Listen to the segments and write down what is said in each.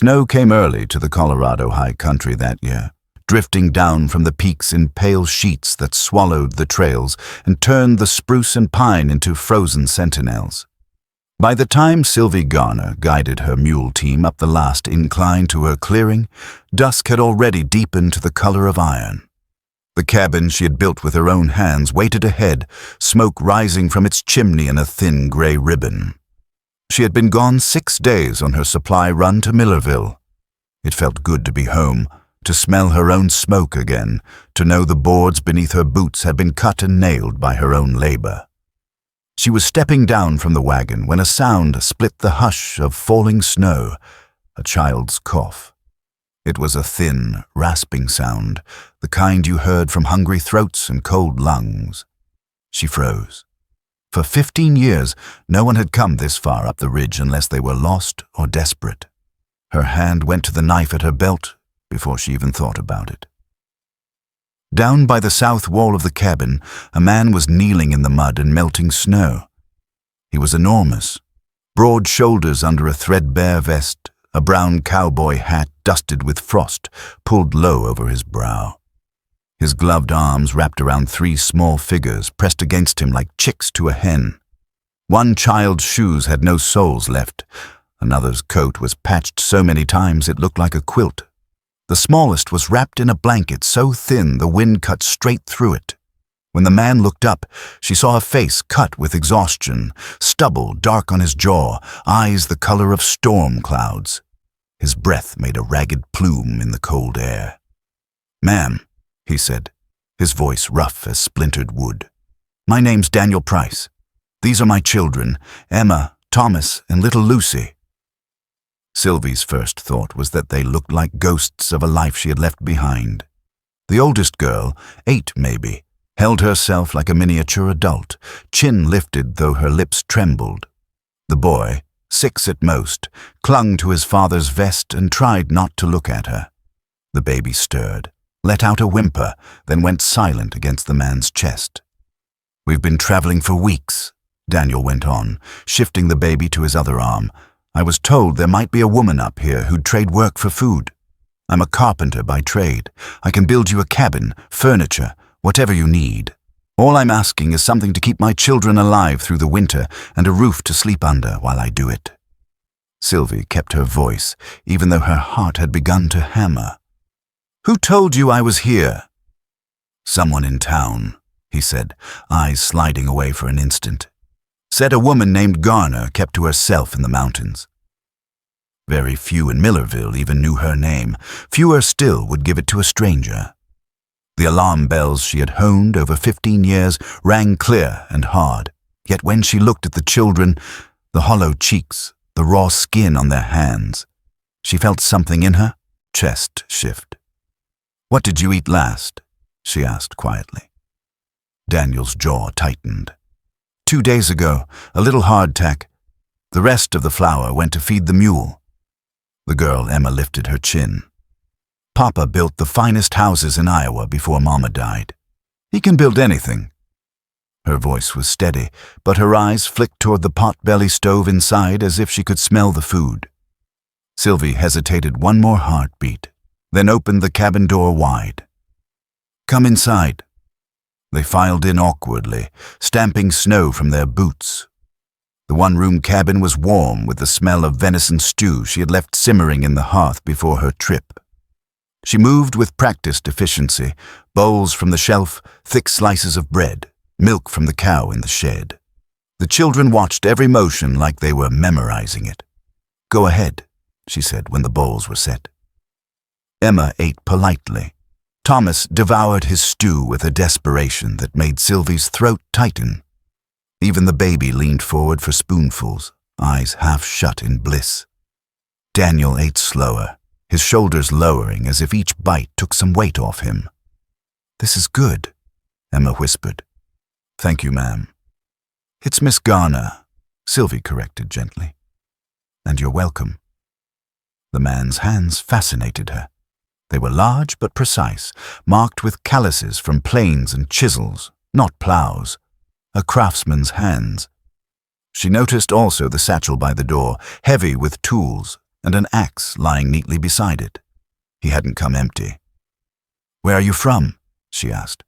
Snow came early to the Colorado high country that year, drifting down from the peaks in pale sheets that swallowed the trails and turned the spruce and pine into frozen sentinels. By the time Sylvie Garner guided her mule team up the last incline to her clearing, dusk had already deepened to the color of iron. The cabin she had built with her own hands waited ahead, smoke rising from its chimney in a thin gray ribbon. She had been gone 6 days on her supply run to Millerville. It felt good to be home, to smell her own smoke again, to know the boards beneath her boots had been cut and nailed by her own labor. She was stepping down from the wagon when a sound split the hush of falling snow, a child's cough. It was a thin, rasping sound, the kind you heard from hungry throats and cold lungs. She froze. For 15 years, no one had come this far up the ridge unless they were lost or desperate. Her hand went to the knife at her belt before she even thought about it. Down by the south wall of the cabin, a man was kneeling in the mud and melting snow. He was enormous, broad shoulders under a threadbare vest, a brown cowboy hat dusted with frost pulled low over his brow. His gloved arms wrapped around 3 small figures pressed against him like chicks to a hen. One child's shoes had no soles left. Another's coat was patched so many times it looked like a quilt. The smallest was wrapped in a blanket so thin the wind cut straight through it. When the man looked up, she saw a face cut with exhaustion, stubble dark on his jaw, eyes the color of storm clouds. His breath made a ragged plume in the cold air. "Ma'am," he said, his voice rough as splintered wood. "My name's Daniel Price. These are my children, Emma, Thomas, and little Lucy." Sylvie's first thought was that they looked like ghosts of a life she had left behind. The oldest girl, 8 maybe, held herself like a miniature adult, chin lifted though her lips trembled. The boy, 6 at most, clung to his father's vest and tried not to look at her. The baby stirred, let out a whimper, then went silent against the man's chest. "We've been traveling for weeks," Daniel went on, shifting the baby to his other arm. "I was told there might be a woman up here who'd trade work for food. I'm a carpenter by trade. I can build you a cabin, furniture, whatever you need. All I'm asking is something to keep my children alive through the winter and a roof to sleep under while I do it." Sylvie kept her voice, even though her heart had begun to hammer. "Who told you I was here?" "Someone in town," he said, eyes sliding away for an instant. "Said a woman named Garner kept to herself in the mountains. Very few in Millerville even knew her name. Fewer still would give it to a stranger. The alarm bells she had honed over 15 years rang clear and hard, yet when she looked at the children, the hollow cheeks, the raw skin on their hands, she felt something in her chest shift. "What did you eat last?" she asked quietly. Daniel's jaw tightened. 2 days ago, a little hardtack. The rest of the flour went to feed the mule." The girl Emma lifted her chin. "Papa built the finest houses in Iowa before Mama died. He can build anything." Her voice was steady, but her eyes flicked toward the pot-belly stove inside as if she could smell the food. Sylvie hesitated one more heartbeat, then opened the cabin door wide. "Come inside." They filed in awkwardly, stamping snow from their boots. The one-room cabin was warm with the smell of venison stew she had left simmering in the hearth before her trip. She moved with practiced efficiency, bowls from the shelf, thick slices of bread, milk from the cow in the shed. The children watched every motion like they were memorizing it. "Go ahead," she said when the bowls were set. Emma ate politely. Thomas devoured his stew with a desperation that made Sylvie's throat tighten. Even the baby leaned forward for spoonfuls, eyes half shut in bliss. Daniel ate slower, his shoulders lowering as if each bite took some weight off him. "This is good," Emma whispered. "Thank you, ma'am." "It's Miss Garner," Sylvie corrected gently. "And you're welcome." The man's hands fascinated her. They were large but precise, marked with calluses from planes and chisels, not plows. A craftsman's hands. She noticed also the satchel by the door, heavy with tools, and an axe lying neatly beside it. He hadn't come empty. "Where are you from?" she asked.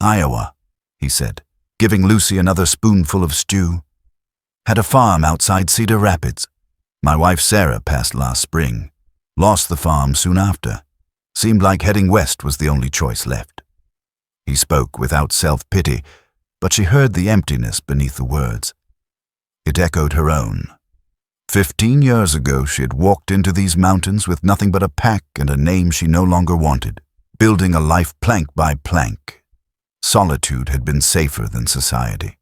"Iowa," he said, giving Lucy another spoonful of stew. "Had a farm outside Cedar Rapids. My wife Sarah passed last spring. Lost the farm soon after. Seemed like heading west was the only choice left." He spoke without self-pity, but she heard the emptiness beneath the words. It echoed her own. 15 years ago she had walked into these mountains with nothing but a pack and a name she no longer wanted, building a life plank by plank. Solitude had been safer than society.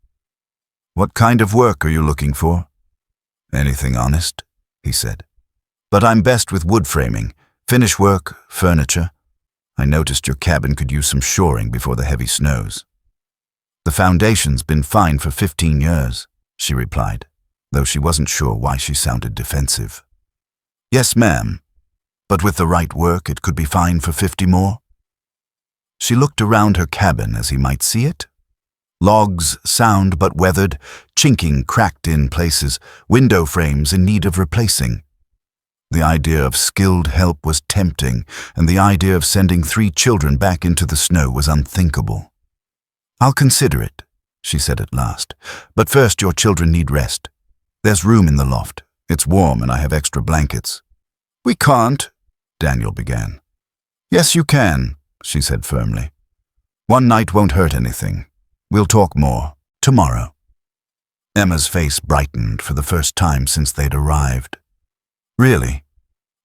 "What kind of work are you looking for?" "Anything honest," he said. "But I'm best with wood framing, finish work, furniture. I noticed your cabin could use some shoring before the heavy snows." "The foundation's been fine for 15 years, she replied, though she wasn't sure why she sounded defensive. "Yes, ma'am, but with the right work it could be fine for 50 more. She looked around her cabin as he might see it. Logs, sound but weathered, chinking cracked in places, window frames in need of replacing. The idea of skilled help was tempting, and the idea of sending 3 children back into the snow was unthinkable. "I'll consider it," she said at last, "but first your children need rest. There's room in the loft. It's warm and I have extra blankets." "We can't," Daniel began. "Yes, you can," she said firmly. "One night won't hurt anything. We'll talk more tomorrow." Emma's face brightened for the first time since they'd arrived. "Really?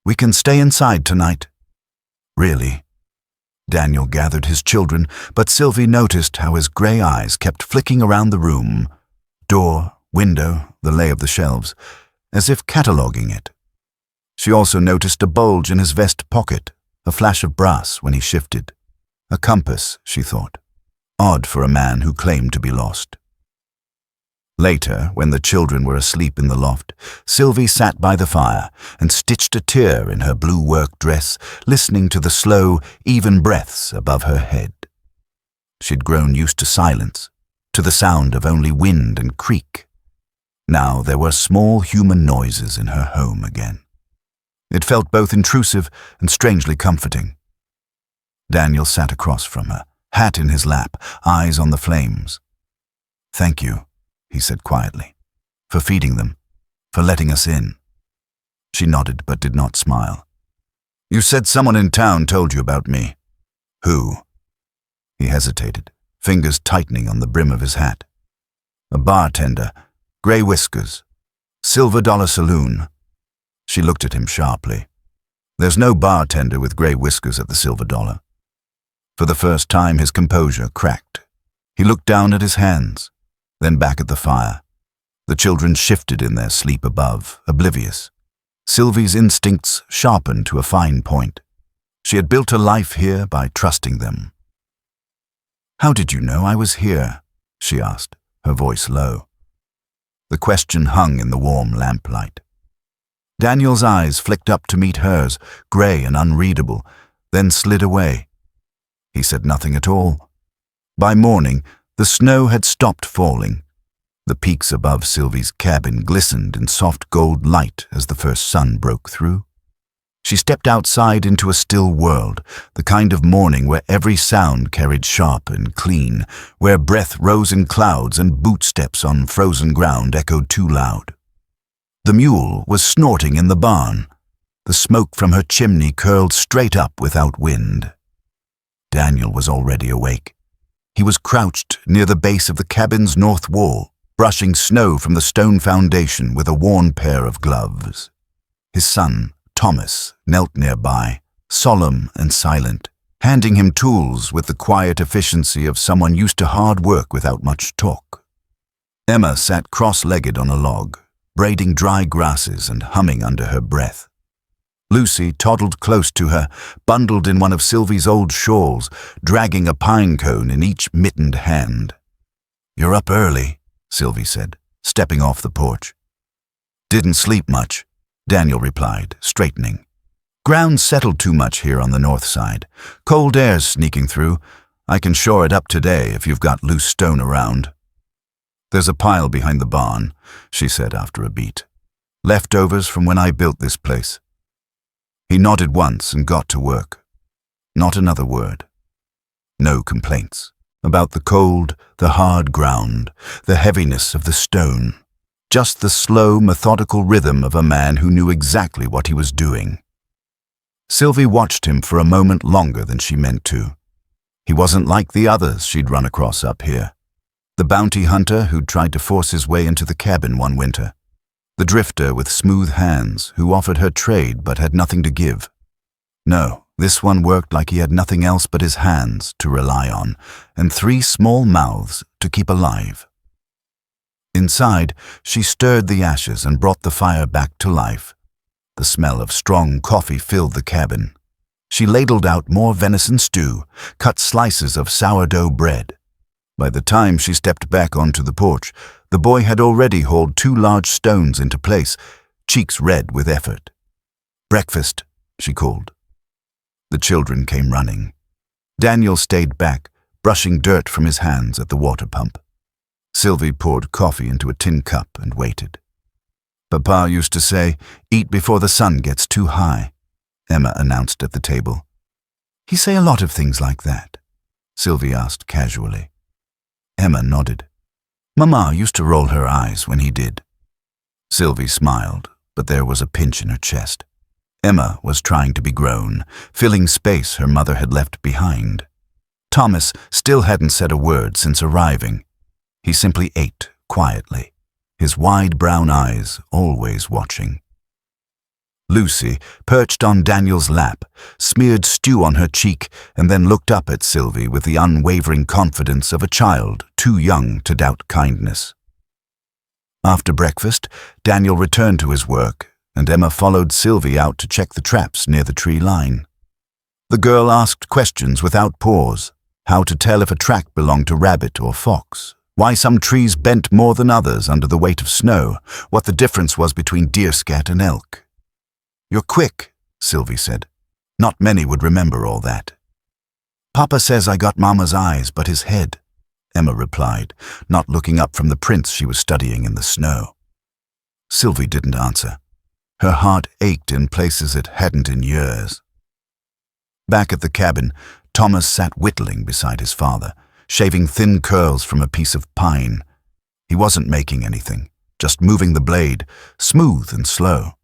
We can stay inside tonight?" "Really?" Daniel gathered his children, but Sylvie noticed how his grey eyes kept flicking around the room, door, window, the lay of the shelves, as if cataloguing it. She also noticed a bulge in his vest pocket, a flash of brass when he shifted. A compass, she thought. Odd for a man who claimed to be lost. Later, when the children were asleep in the loft, Sylvie sat by the fire and stitched a tear in her blue work dress, listening to the slow, even breaths above her head. She'd grown used to silence, to the sound of only wind and creek. Now there were small human noises in her home again. It felt both intrusive and strangely comforting. Daniel sat across from her, hat in his lap, eyes on the flames. "Thank you," he said quietly, "for feeding them, for letting us in." She nodded but did not smile. "You said someone in town told you about me. Who?" He hesitated, fingers tightening on the brim of his hat. "A bartender, grey whiskers, Silver Dollar Saloon." She looked at him sharply. "There's no bartender with grey whiskers at the Silver Dollar." For the first time his composure cracked. He looked down at his hands, then back at the fire. The children shifted in their sleep above, oblivious. Sylvie's instincts sharpened to a fine point. She had built her life here by trusting them. "How did you know I was here?" she asked, her voice low. The question hung in the warm lamplight. Daniel's eyes flicked up to meet hers, grey and unreadable, then slid away. He said nothing at all. By morning, the snow had stopped falling. The peaks above Sylvie's cabin glistened in soft gold light as the first sun broke through. She stepped outside into a still world, the kind of morning where every sound carried sharp and clean, where breath rose in clouds and bootsteps on frozen ground echoed too loud. The mule was snorting in the barn. The smoke from her chimney curled straight up without wind. Daniel was already awake. He was crouched near the base of the cabin's north wall, brushing snow from the stone foundation with a worn pair of gloves. His son, Thomas, knelt nearby, solemn and silent, handing him tools with the quiet efficiency of someone used to hard work without much talk. Emma sat cross-legged on a log, braiding dry grasses and humming under her breath. Lucy toddled close to her, bundled in one of Sylvie's old shawls, dragging a pine cone in each mittened hand. "You're up early," Sylvie said, stepping off the porch. "Didn't sleep much," Daniel replied, straightening. "Ground settled too much here on the north side. Cold air's sneaking through. I can shore it up today if you've got loose stone around." "There's a pile behind the barn," she said after a beat. Leftovers from when I built this place." He nodded once and got to work. Not another word. No complaints about the cold, the hard ground, the heaviness of the stone. Just the slow, methodical rhythm of a man who knew exactly what he was doing. Sylvie watched him for a moment longer than she meant to. He wasn't like the others she'd run across up here. The bounty hunter who'd tried to force his way into the cabin one winter. The drifter with smooth hands who offered her trade but had nothing to give. No, this one worked like he had nothing else but his hands to rely on, and 3 small mouths to keep alive. Inside, she stirred the ashes and brought the fire back to life. The smell of strong coffee filled the cabin. She ladled out more venison stew, cut slices of sourdough bread. By the time she stepped back onto the porch, the boy had already hauled 2 large stones into place, cheeks red with effort. "Breakfast," she called. The children came running. Daniel stayed back, brushing dirt from his hands at the water pump. Sylvie poured coffee into a tin cup and waited. "Papa used to say, 'Eat before the sun gets too high,'" Emma announced at the table. "He say a lot of things like that?" Sylvie asked casually. Emma nodded. Mama used to roll her eyes when he did. Sylvie smiled, but there was a pinch in her chest. Emma was trying to be grown, filling space her mother had left behind. Thomas still hadn't said a word since arriving. He simply ate quietly, his wide brown eyes always watching. Lucy perched on Daniel's lap, smeared stew on her cheek, and then looked up at Sylvie with the unwavering confidence of a child too young to doubt kindness. After breakfast, Daniel returned to his work, and Emma followed Sylvie out to check the traps near the tree line. The girl asked questions without pause: how to tell if a track belonged to rabbit or fox, why some trees bent more than others under the weight of snow, what the difference was between deerscat and elk. "You're quick," Sylvie said. "Not many would remember all that." "Papa says I got Mama's eyes, but his head," Emma replied, not looking up from the prints she was studying in the snow. Sylvie didn't answer. Her heart ached in places it hadn't in years. Back at the cabin, Thomas sat whittling beside his father, shaving thin curls from a piece of pine. He wasn't making anything, just moving the blade, smooth and slow.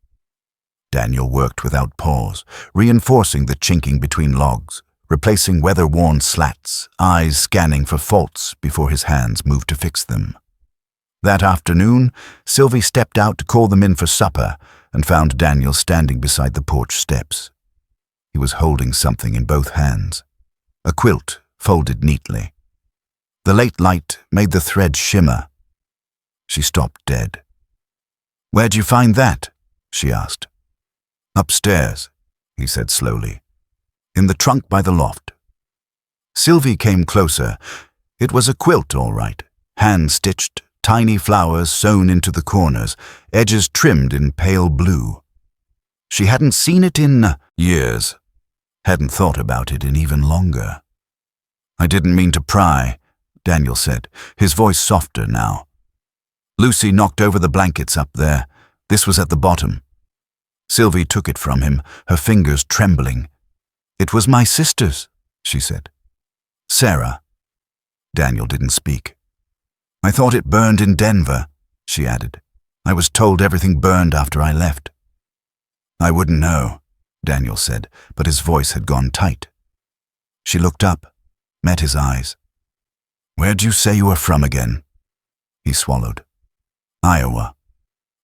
Daniel worked without pause, reinforcing the chinking between logs, replacing weather-worn slats, eyes scanning for faults before his hands moved to fix them. That afternoon, Sylvie stepped out to call them in for supper and found Daniel standing beside the porch steps. He was holding something in both hands, a quilt folded neatly. The late light made the thread shimmer. She stopped dead. "Where'd you find that?" she asked. "Upstairs," he said slowly. "In the trunk by the loft." Sylvie came closer. It was a quilt, all right, hand-stitched, tiny flowers sewn into the corners, edges trimmed in pale blue. She hadn't seen it in years, hadn't thought about it in even longer. "I didn't mean to pry," Daniel said, his voice softer now. "Lucy knocked over the blankets up there. This was at the bottom." Sylvie took it from him, her fingers trembling. "It was my sister's," she said. "Sarah." Daniel didn't speak. "I thought it burned in Denver," she added. "I was told everything burned after I left." "I wouldn't know," Daniel said, but his voice had gone tight. She looked up, met his eyes. "Where'd you say you were from again?" He swallowed. "Iowa."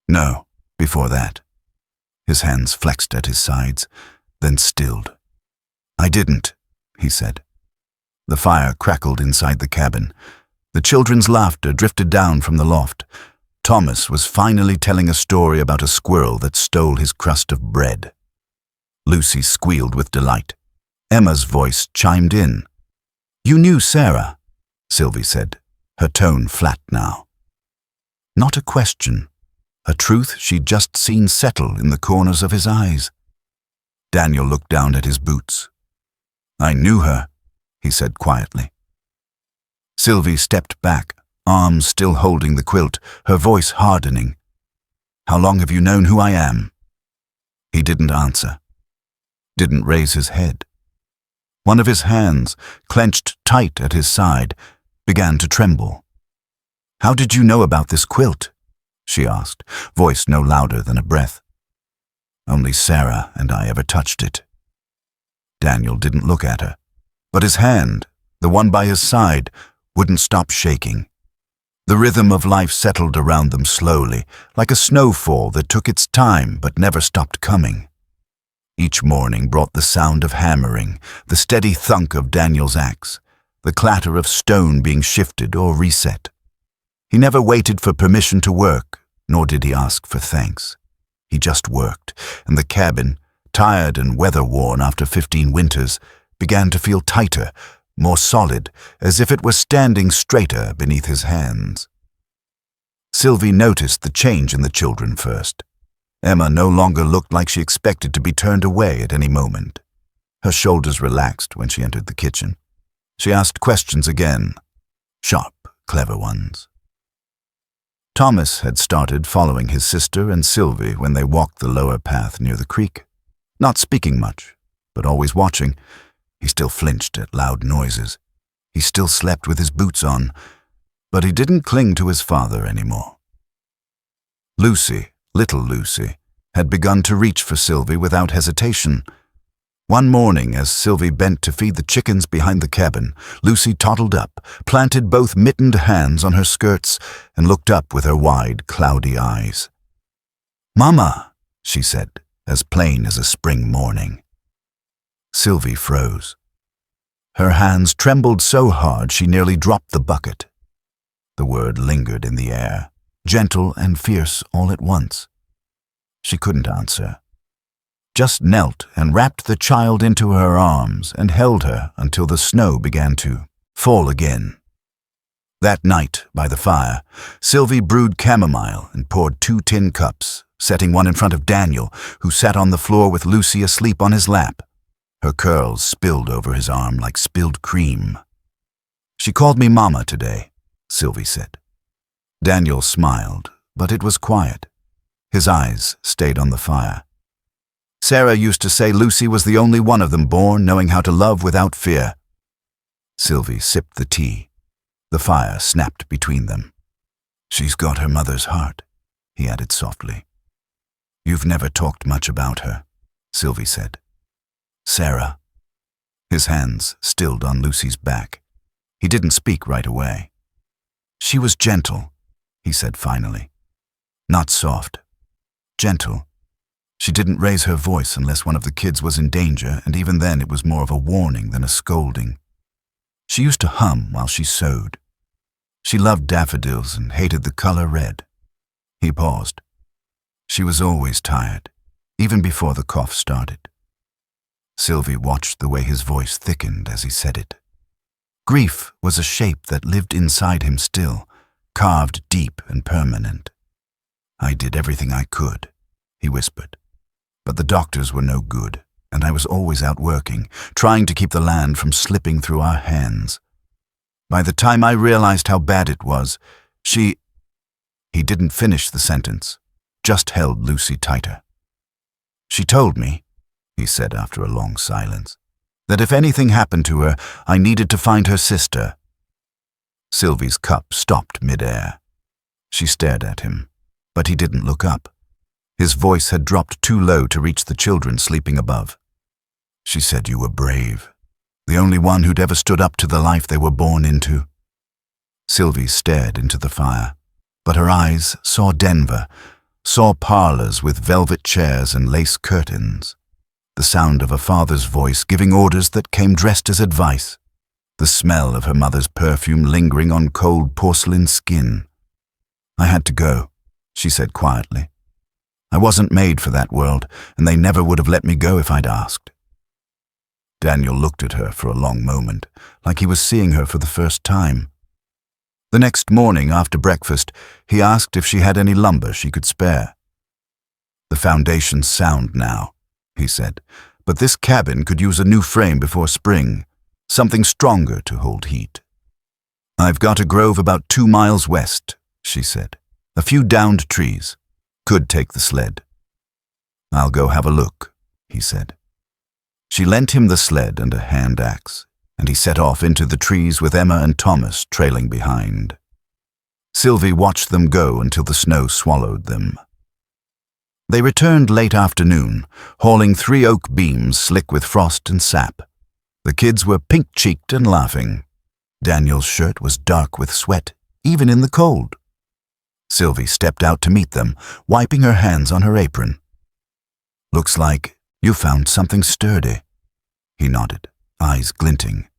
"No, before that." His hands flexed at his sides, then stilled. "I didn't," he said. The fire crackled inside the cabin. The children's laughter drifted down from the loft. Thomas was finally telling a story about a squirrel that stole his crust of bread. Lucy squealed with delight. Emma's voice chimed in. "You knew Sarah," Sylvie said, her tone flat now. Not a question, a truth she'd just seen settle in the corners of his eyes. Daniel looked down at his boots. "I knew her," he said quietly. Sylvie stepped back, arms still holding the quilt, her voice hardening. How long have you known who I am?" He didn't answer, didn't raise his head. One of his hands, clenched tight at his side, began to tremble. "How did you know about this quilt?" she asked, voice no louder than a breath. "Only Sarah and I ever touched it." Daniel didn't look at her, but his hand, the one by his side, wouldn't stop shaking. The rhythm of life settled around them slowly, like a snowfall that took its time but never stopped coming. Each morning brought the sound of hammering, the steady thunk of Daniel's axe, the clatter of stone being shifted or reset. He never waited for permission to work, nor did he ask for thanks. He just worked, and the cabin, tired and weather-worn after 15 winters, began to feel tighter, more solid, as if it were standing straighter beneath his hands. Sylvie noticed the change in the children first. Emma no longer looked like she expected to be turned away at any moment. Her shoulders relaxed when she entered the kitchen. She asked questions again, sharp, clever ones. Thomas had started following his sister and Sylvie when they walked the lower path near the creek. Not speaking much, but always watching. He still flinched at loud noises. He still slept with his boots on, but he didn't cling to his father anymore. Lucy, little Lucy, had begun to reach for Sylvie without hesitation. One morning, as Sylvie bent to feed the chickens behind the cabin, Lucy toddled up, planted both mittened hands on her skirts, and looked up with her wide, cloudy eyes. "Mama," she said, as plain as a spring morning. Sylvie froze. Her hands trembled so hard she nearly dropped the bucket. The word lingered in the air, gentle and fierce all at once. She couldn't answer. Just knelt and wrapped the child into her arms and held her until the snow began to fall again. That night, by the fire, Sylvie brewed chamomile and poured 2 tin cups, setting one in front of Daniel, who sat on the floor with Lucy asleep on his lap. Her curls spilled over his arm like spilled cream. "She called me Mama today," Sylvie said. Daniel smiled, but it was quiet. His eyes stayed on the fire. "Sarah used to say Lucy was the only one of them born knowing how to love without fear." Sylvie sipped the tea. The fire snapped between them. "She's got her mother's heart," he added softly. "You've never talked much about her," Sylvie said. "Sarah." His hands stilled on Lucy's back. He didn't speak right away. "She was gentle," he said finally. "Not soft. Gentle. She didn't raise her voice unless one of the kids was in danger, and even then it was more of a warning than a scolding. She used to hum while she sewed. She loved daffodils and hated the color red." He paused. "She was always tired, even before the cough started." Sylvie watched the way his voice thickened as he said it. Grief was a shape that lived inside him still, carved deep and permanent. "I did everything I could," he whispered. "But the doctors were no good, and I was always out working, trying to keep the land from slipping through our hands. By the time I realized how bad it was, she—" He didn't finish the sentence, just held Lucy tighter. "She told me," he said after a long silence, "that if anything happened to her, I needed to find her sister." Sylvie's cup stopped mid-air. She stared at him, but he didn't look up. His voice had dropped too low to reach the children sleeping above. "She said you were brave, the only one who'd ever stood up to the life they were born into." Sylvie stared into the fire, but her eyes saw Denver, saw parlors with velvet chairs and lace curtains. The sound of a father's voice giving orders that came dressed as advice. The smell of her mother's perfume lingering on cold porcelain skin. "I had to go," she said quietly. "I wasn't made for that world, and they never would have let me go if I'd asked." Daniel looked at her for a long moment, like he was seeing her for the first time. The next morning after breakfast, he asked if she had any lumber she could spare. "The foundation's sound now," he said, "but this cabin could use a new frame before spring, something stronger to hold heat." "I've got a grove about 2 miles west," she said. "A few downed trees. could take the sled. "I'll go have a look," he said. She lent him the sled and a hand axe, and he set off into the trees with Emma and Thomas trailing behind. Sylvie watched them go until the snow swallowed them. They returned late afternoon, hauling 3 oak beams slick with frost and sap. The kids were pink-cheeked and laughing. Daniel's shirt was dark with sweat, even in the cold. Sylvie stepped out to meet them, wiping her hands on her apron. "Looks like you found something sturdy." He nodded, eyes glinting.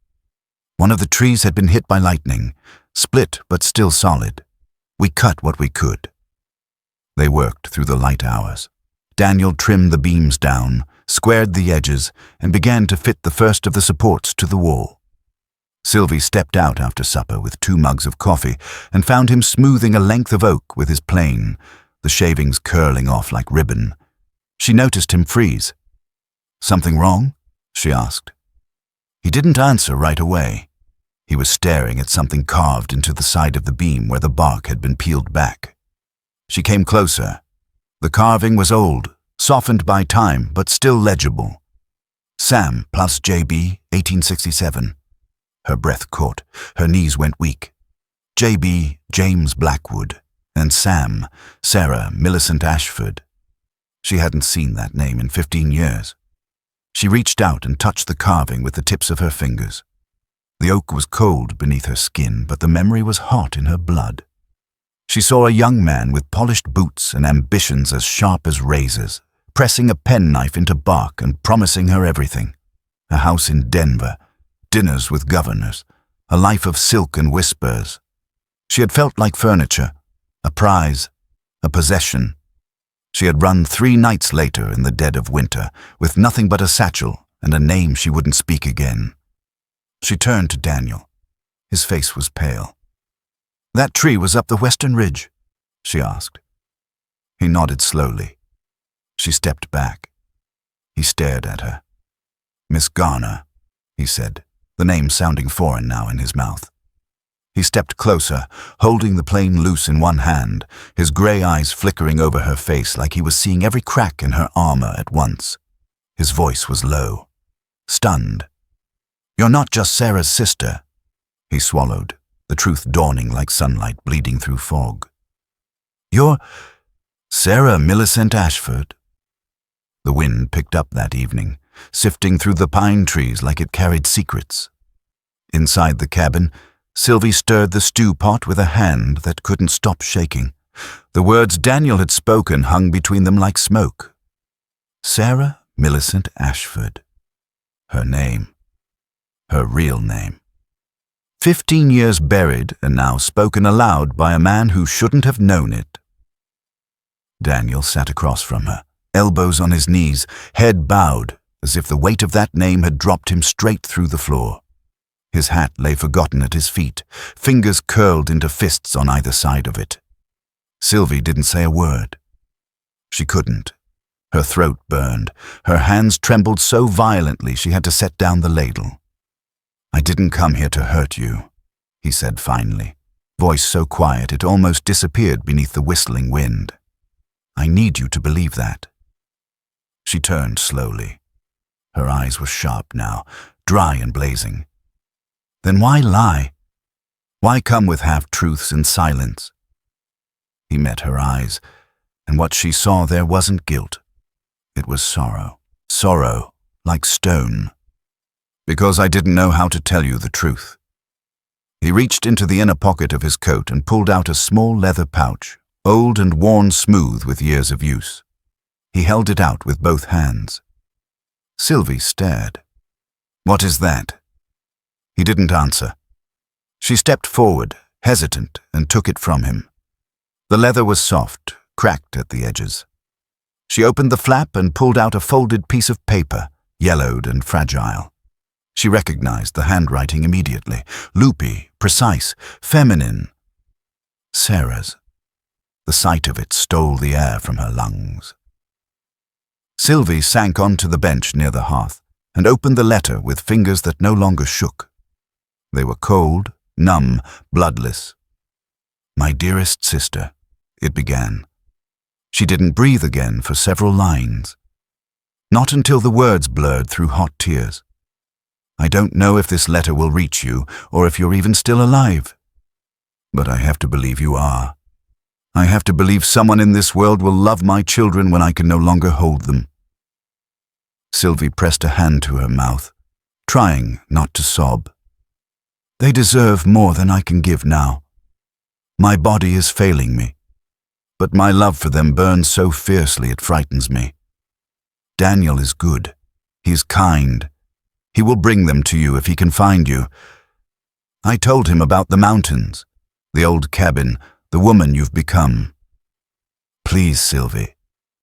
"One of the trees had been hit by lightning, split but still solid. We cut what we could." They worked through the light hours. Daniel trimmed the beams down, squared the edges, and began to fit the first of the supports to the wall. Sylvie stepped out after supper with 2 mugs of coffee and found him smoothing a length of oak with his plane, the shavings curling off like ribbon. She noticed him freeze. "Something wrong?" she asked. He didn't answer right away. He was staring at something carved into the side of the beam where the bark had been peeled back. She came closer. The carving was old, softened by time, but still legible. "Sam plus JB, 1867. Her breath caught. Her knees went weak. JB, James Blackwood, and Sam, Sarah Millicent Ashford. She hadn't seen that name in 15 years. She reached out and touched the carving with the tips of her fingers. The oak was cold beneath her skin, but the memory was hot in her blood. She saw a young man with polished boots and ambitions as sharp as razors, pressing a penknife into bark and promising her everything. A house in Denver, dinners with governors, a life of silk and whispers. She had felt like furniture, a prize, a possession. She had run 3 nights later in the dead of winter, with nothing but a satchel and a name she wouldn't speak again. She turned to Daniel. His face was pale. "That tree was up the western ridge?" she asked. He nodded slowly. She stepped back. He stared at her. "Miss Garner," he said, the name sounding foreign now in his mouth. He stepped closer, holding the plane loose in one hand, his grey eyes flickering over her face like he was seeing every crack in her armor at once. His voice was low, stunned. "You're not just Sarah's sister." He swallowed, the truth dawning like sunlight bleeding through fog. "You're Sarah Millicent Ashford." The wind picked up that evening, sifting through the pine trees like it carried secrets. Inside the cabin, Sylvie stirred the stew pot with a hand that couldn't stop shaking. The words Daniel had spoken hung between them like smoke. Sarah Millicent Ashford. Her name. Her real name. 15 years buried and now spoken aloud by a man who shouldn't have known it. Daniel sat across from her, elbows on his knees, head bowed, as if the weight of that name had dropped him straight through the floor. His hat lay forgotten at his feet, fingers curled into fists on either side of it. Sylvie didn't say a word. She couldn't. Her throat burned. Her hands trembled so violently she had to set down the ladle. "I didn't come here to hurt you," he said finally, voice so quiet it almost disappeared beneath the whistling wind. "I need you to believe that." She turned slowly. Her eyes were sharp now, dry and blazing. "Then why lie? Why come with half-truths and silence?" He met her eyes, and what she saw there wasn't guilt. It was sorrow. Sorrow, like stone. "Because I didn't know how to tell you the truth." He reached into the inner pocket of his coat and pulled out a small leather pouch, old and worn smooth with years of use. He held it out with both hands. Sylvie stared. "What is that?" He didn't answer. She stepped forward, hesitant, and took it from him. The leather was soft, cracked at the edges. She opened the flap and pulled out a folded piece of paper, yellowed and fragile. She recognized the handwriting immediately, loopy, precise, feminine. Sarah's. The sight of it stole the air from her lungs. Sylvie sank onto the bench near the hearth and opened the letter with fingers that no longer shook. They were cold, numb, bloodless. "My dearest sister," it began. She didn't breathe again for several lines. Not until the words blurred through hot tears. I don't know if this letter will reach you, or if you're even still alive. But I have to believe you are. I have to believe someone in this world will love my children when I can no longer hold them. Sylvie pressed a hand to her mouth, trying not to sob. They deserve more than I can give now. My body is failing me, but my love for them burns so fiercely it frightens me. Daniel is good. He is kind. He will bring them to you if he can find you. I told him about the mountains, the old cabin, the woman you've become. Please, Sylvie,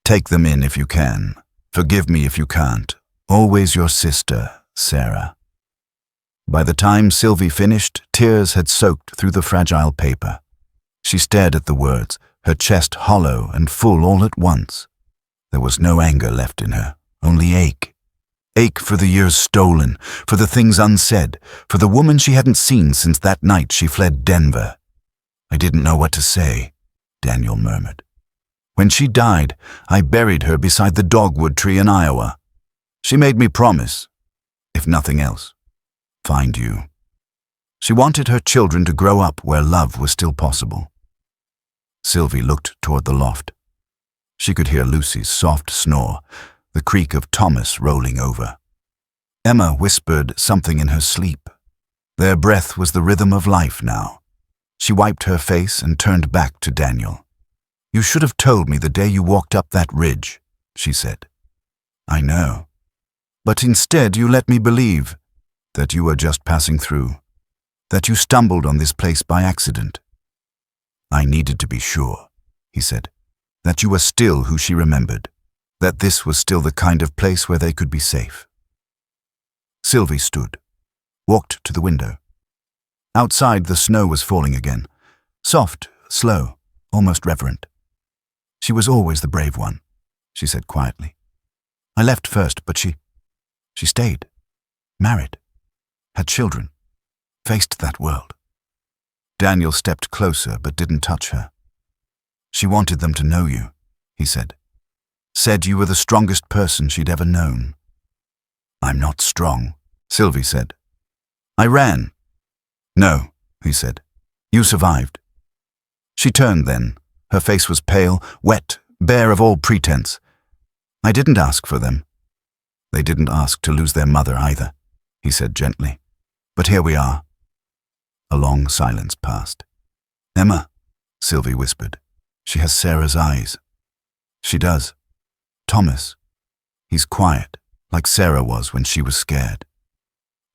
take them in if you can. Forgive me if you can't. Always your sister, Sarah. By the time Sylvie finished, tears had soaked through the fragile paper. She stared at the words, her chest hollow and full all at once. There was no anger left in her, only ache. Ache for the years stolen, for the things unsaid, for the woman she hadn't seen since that night she fled Denver. I didn't know what to say, Daniel murmured. When she died, I buried her beside the dogwood tree in Iowa. She made me promise, if nothing else, find you. She wanted her children to grow up where love was still possible. Sylvie looked toward the loft. She could hear Lucy's soft snore, the creak of Thomas rolling over. Emma whispered something in her sleep. Their breath was the rhythm of life now. She wiped her face and turned back to Daniel. You should have told me the day you walked up that ridge, she said. I know. But instead you let me believe that you were just passing through, that you stumbled on this place by accident. I needed to be sure, he said, that you were still who she remembered, that this was still the kind of place where they could be safe. Sylvie stood, walked to the window. Outside, the snow was falling again, soft, slow, almost reverent. She was always the brave one, she said quietly. I left first, but she stayed, married, had children, faced that world. Daniel stepped closer but didn't touch her. She wanted them to know you, he said. Said you were the strongest person she'd ever known. I'm not strong, Sylvie said. I ran. No, he said. You survived. She turned then. Her face was pale, wet, bare of all pretense. I didn't ask for them. They didn't ask to lose their mother either, he said gently. But here we are. A long silence passed. Emma, Sylvie whispered. She has Sarah's eyes. She does. Thomas. He's quiet, like Sarah was when she was scared.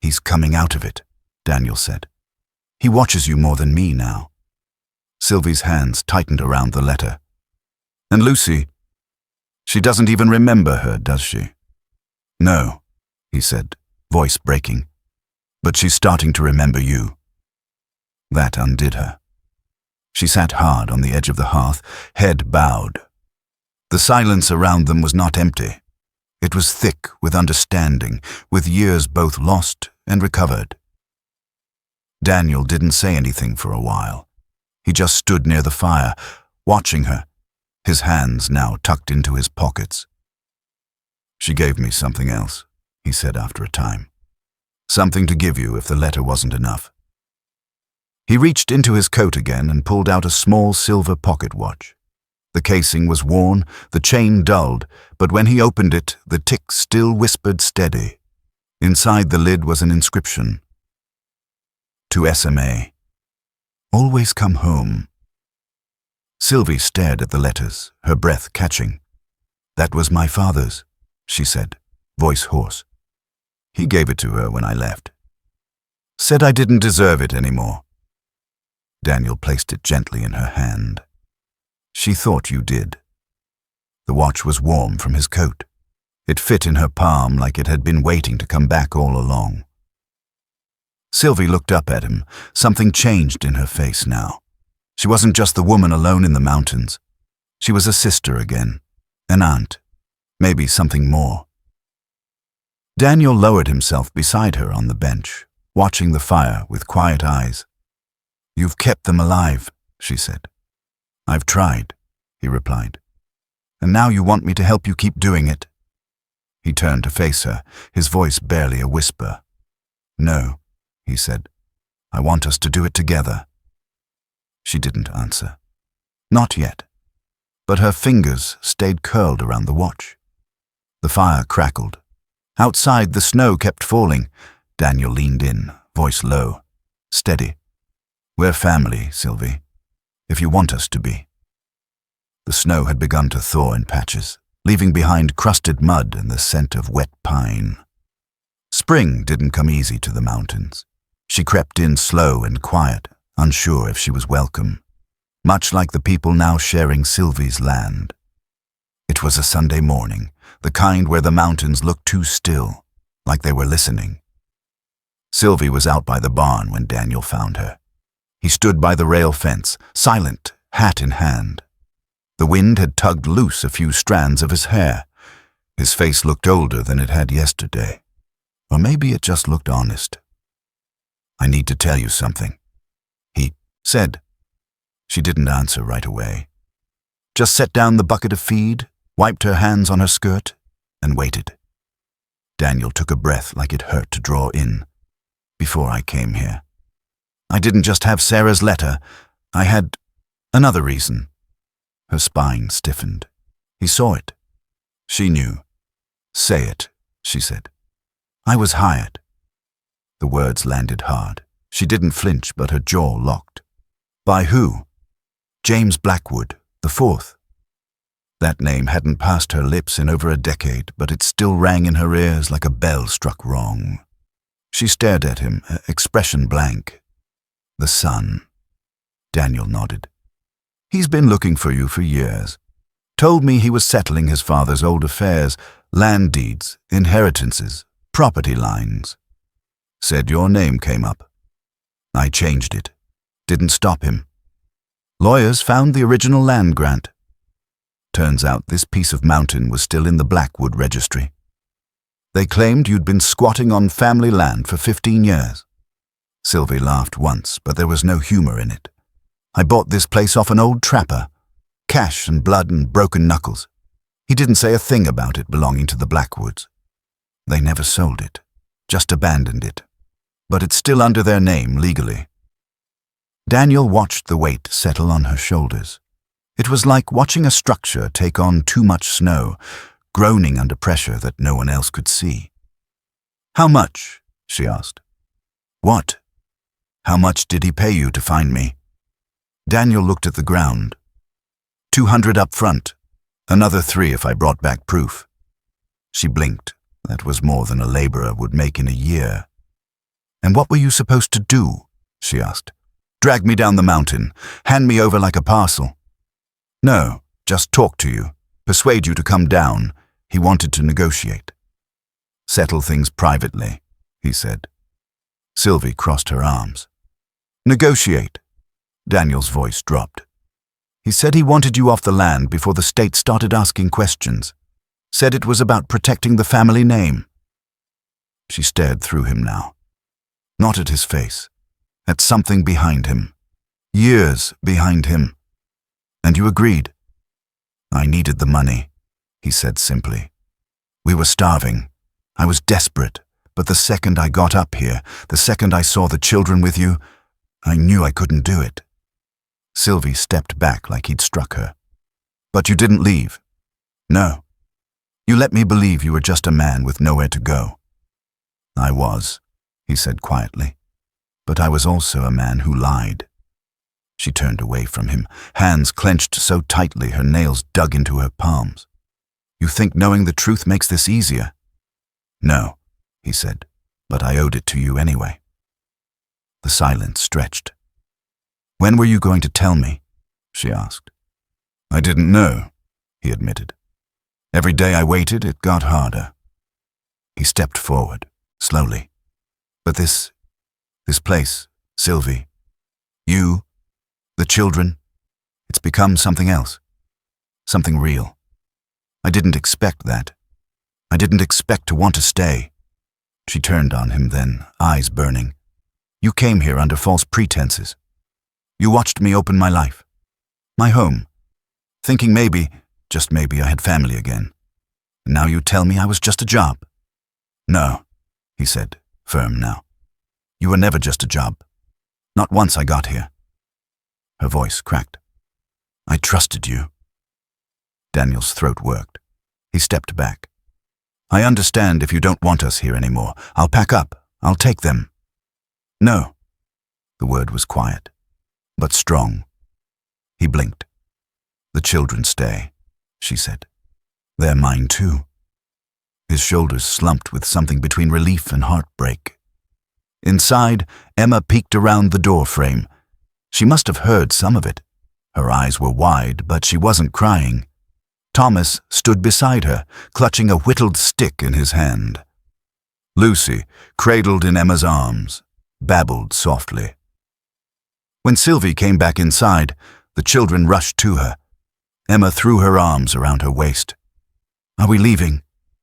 He's coming out of it, Daniel said. He watches you more than me now. Sylvie's hands tightened around the letter. And Lucy? She doesn't even remember her, does she? No, he said, voice breaking. But she's starting to remember you. That undid her. She sat hard on the edge of the hearth, head bowed. The silence around them was not empty. It was thick with understanding, with years both lost and recovered. Daniel didn't say anything for a while. He just stood near the fire, watching her, his hands now tucked into his pockets. She gave me something else, he said after a time. Something to give you if the letter wasn't enough. He reached into his coat again and pulled out a small silver pocket watch. The casing was worn, the chain dulled, but when he opened it, the tick still whispered steady. Inside the lid was an inscription. To SMA. Always come home. Sylvie stared at the letters, her breath catching. That was my father's, she said, voice hoarse. He gave it to her when I left. Said I didn't deserve it anymore. Daniel placed it gently in her hand. She thought you did. The watch was warm from his coat. It fit in her palm like it had been waiting to come back all along. Sylvie looked up at him. Something changed in her face now. She wasn't just the woman alone in the mountains. She was a sister again, an aunt, maybe something more. Daniel lowered himself beside her on the bench, watching the fire with quiet eyes. You've kept them alive, she said. I've tried, he replied. And now you want me to help you keep doing it." He turned to face her, his voice barely a whisper. "No," he said. "I want us to do it together." She didn't answer. Not yet. But her fingers stayed curled around the watch. The fire crackled. Outside, the snow kept falling. Daniel leaned in, voice low, steady. "We're family, Sylvie, if you want us to be." The snow had begun to thaw in patches, leaving behind crusted mud and the scent of wet pine. Spring didn't come easy to the mountains. She crept in slow and quiet, unsure if she was welcome, much like the people now sharing Sylvie's land. It was a Sunday morning, the kind where the mountains looked too still, like they were listening. Sylvie was out by the barn when Daniel found her. He stood by the rail fence, silent, hat in hand. The wind had tugged loose a few strands of his hair. His face looked older than it had yesterday. Or maybe it just looked honest. "I need to tell you something," he said. She didn't answer right away. Just set down the bucket of feed, wiped her hands on her skirt, and waited. Daniel took a breath like it hurt to draw in. "Before I came here, I didn't just have Sarah's letter. I had another reason." Her spine stiffened. He saw it. She knew. "Say it," she said. "I was hired." The words landed hard. She didn't flinch, but her jaw locked. "By who?" "James Blackwood, the fourth." That name hadn't passed her lips in over a decade, but it still rang in her ears like a bell struck wrong. She stared at him, expression blank. "The son." Daniel nodded. "He's been looking for you for years. Told me he was settling his father's old affairs, land deeds, inheritances, property lines. Said your name came up. I changed it. Didn't stop him. Lawyers found the original land grant. Turns out this piece of mountain was still in the Blackwood registry. They claimed you'd been squatting on family land for 15 years. Sylvie laughed once, but there was no humor in it. "I bought this place off an old trapper. Cash and blood and broken knuckles. He didn't say a thing about it belonging to the Blackwoods. They never sold it, just abandoned it. But it's still under their name legally." Daniel watched the weight settle on her shoulders. It was like watching a structure take on too much snow, groaning under pressure that no one else could see. "How much?" she asked. "What? How much did he pay you to find me?" Daniel looked at the ground. 200 up front. Another 3 if I brought back proof." She blinked. That was more than a laborer would make in a year. "And what were you supposed to do?" she asked. "Drag me down the mountain? Hand me over like a parcel?" "No, just talk to you. Persuade you to come down." He wanted to negotiate. "Settle things privately," he said. Sylvie crossed her arms. "Negotiate." Daniel's voice dropped. "He said he wanted you off the land before the state started asking questions. Said it was about protecting the family name." She stared through him now. Not at his face. At something behind him. Years behind him. "And you agreed?" "I needed the money," he said simply. "We were starving. I was desperate, but the second I got up here, the second I saw the children with you, I knew I couldn't do it." Sylvie stepped back like he'd struck her. "But you didn't leave?" "No. You let me believe you were just a man with nowhere to go." "I was," he said quietly. "But I was also a man who lied." She turned away from him, hands clenched so tightly her nails dug into her palms. "You think knowing the truth makes this easier?" "No," he said, "but I owed it to you anyway." The silence stretched. "When were you going to tell me?" she asked. "I didn't know," he admitted. "Every day I waited, it got harder." He stepped forward, slowly. "But this place, Sylvie, you, the children, it's become something else. Something real. I didn't expect that. I didn't expect to want to stay." She turned on him then, eyes burning. "You came here under false pretenses. You watched me open my life, my home, thinking maybe, Just maybe I had family again. And now you tell me I was just a job. No, he said, firm now. You were never just a job. Not once I got here. Her voice cracked. I trusted you. Daniel's throat worked. He stepped back. I understand if you don't want us here anymore. I'll pack up. I'll take them. No. The word was quiet, but strong. He blinked. The children stay, she said. They're mine too. His shoulders slumped with something between relief and heartbreak. Inside, Emma peeked around the door frame. She must have heard some of it. Her eyes were wide, but she wasn't crying. Thomas stood beside her, clutching a whittled stick in his hand. Lucy, cradled in Emma's arms, babbled softly. When Sylvie came back inside, the children rushed to her. Emma threw her arms around her waist. Are we leaving?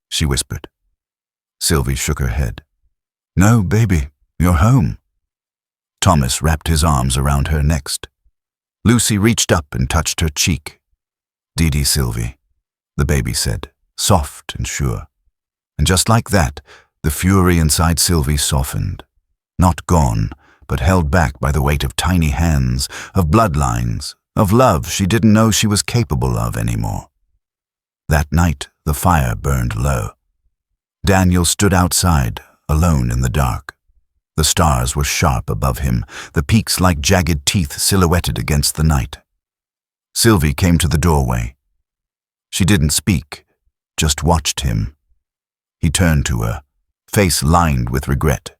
She whispered. Sylvie shook her head. No, baby, you're home. Thomas wrapped his arms around her next. Lucy reached up and touched her cheek. Dee Sylvie, the baby said, soft and sure. And just like that, the fury inside Sylvie softened. Not gone, but held back by the weight of tiny hands, of bloodlines, of love she didn't know she was capable of anymore. That night, the fire burned low. Daniel stood outside, alone in the dark. The stars were sharp above him, the peaks like jagged teeth silhouetted against the night. Sylvie came to the doorway. She didn't speak, just watched him. He turned to her, face lined with regret.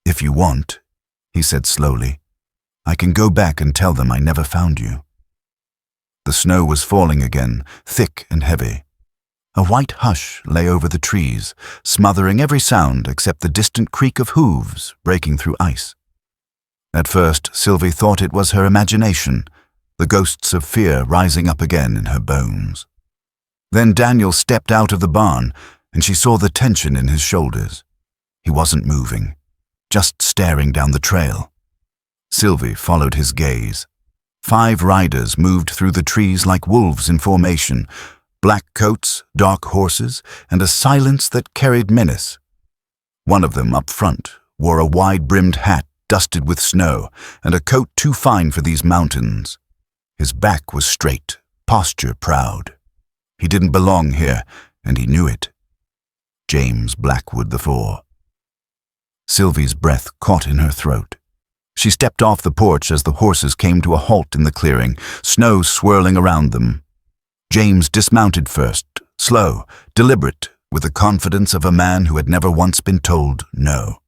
If you want, he said slowly, I can go back and tell them I never found you. The snow was falling again, thick and heavy. A white hush lay over the trees, smothering every sound except the distant creak of hooves breaking through ice. At first, Sylvie thought it was her imagination, the ghosts of fear rising up again in her bones. Then Daniel stepped out of the barn, and she saw the tension in his shoulders. He wasn't moving, just staring down the trail. Sylvie followed his gaze. 5 riders moved through the trees like wolves in formation, black coats, dark horses, and a silence that carried menace. One of them, up front, wore a wide-brimmed hat dusted with snow and a coat too fine for these mountains. His back was straight, posture proud. He didn't belong here, and he knew it. James Blackwood IV. Sylvie's breath caught in her throat. She stepped off the porch as the horses came to a halt in the clearing, snow swirling around them. James dismounted first, slow, deliberate, with the confidence of a man who had never once been told no.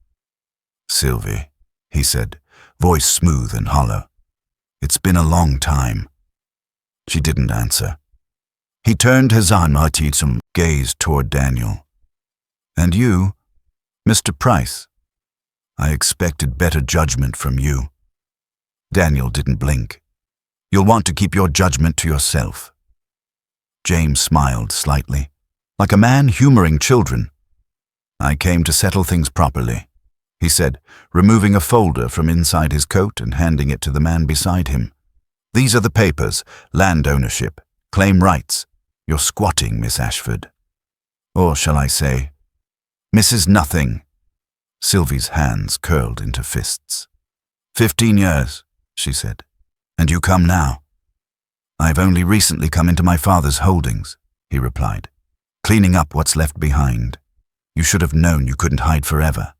Sylvie, he said, voice smooth and hollow. It's been a long time. She didn't answer. He turned his some gaze toward Daniel. And you, Mr. Price? I expected better judgment from you. Daniel didn't blink. You'll want to keep your judgment to yourself. James smiled slightly, like a man humoring children. I came to settle things properly, he said, removing a folder from inside his coat and handing it to the man beside him. These are the papers, land ownership, claim rights. You're squatting, Miss Ashford. Or shall I say, Mrs. Nothing. Sylvie's hands curled into fists. 15 years, she said. And you come now. I've only recently come into my father's holdings, he replied, cleaning up what's left behind. You should have known you couldn't hide forever.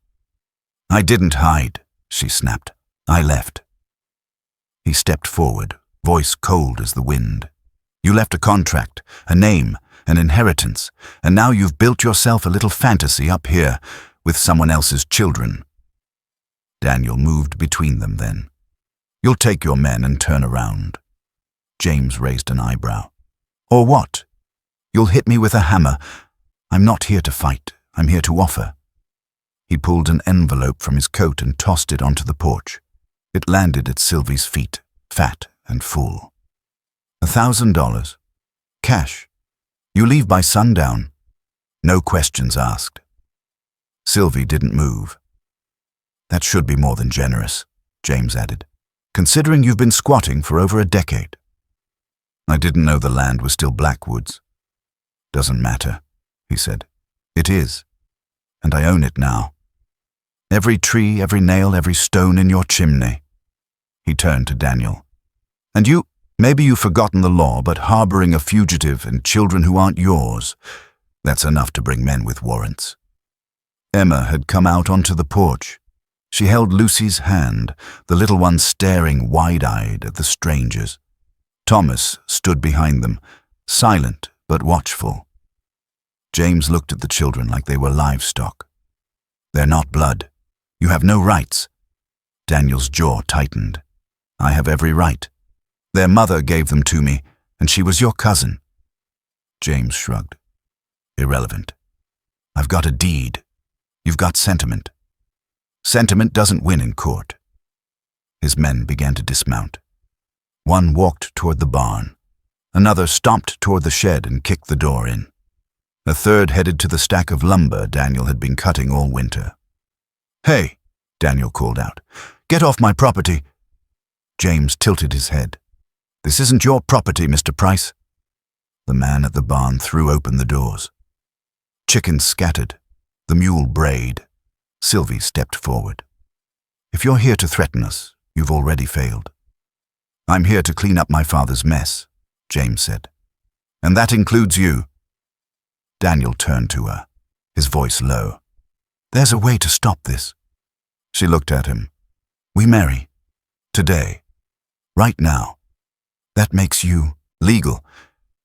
I didn't hide, she snapped. I left. He stepped forward, voice cold as the wind. You left a contract, a name, an inheritance, and now you've built yourself a little fantasy up here with someone else's children. Daniel moved between them then. You'll take your men and turn around. James raised an eyebrow. Or what? You'll hit me with a hammer. I'm not here to fight. I'm here to offer. He pulled an envelope from his coat and tossed it onto the porch. It landed at Sylvie's feet, fat and full. $1,000. Cash. You leave by sundown. No questions asked. Sylvie didn't move. That should be more than generous, James added, considering you've been squatting for over a decade. I didn't know the land was still Blackwoods. Doesn't matter, he said. It is, and I own it now. Every tree, every nail, every stone in your chimney. He turned to Daniel. And you, maybe you've forgotten the law, but harboring a fugitive and children who aren't yours, that's enough to bring men with warrants. Emma had come out onto the porch. She held Lucy's hand, the little one staring wide-eyed at the strangers. Thomas stood behind them, silent but watchful. James looked at the children like they were livestock. They're not blood. You have no rights. Daniel's jaw tightened. I have every right. Their mother gave them to me, and she was your cousin. James shrugged. Irrelevant. I've got a deed. You've got sentiment. Sentiment doesn't win in court. His men began to dismount. One walked toward the barn. Another stomped toward the shed and kicked the door in. A third headed to the stack of lumber Daniel had been cutting all winter. Hey, Daniel called out. Get off my property. James tilted his head. This isn't your property, Mr. Price. The man at the barn threw open the doors. Chickens scattered. The mule brayed. Sylvie stepped forward. If you're here to threaten us, you've already failed. I'm here to clean up my father's mess, James said. And that includes you. Daniel turned to her, his voice low. There's a way to stop this. She looked at him. We marry. Today. Right now. That makes you legal.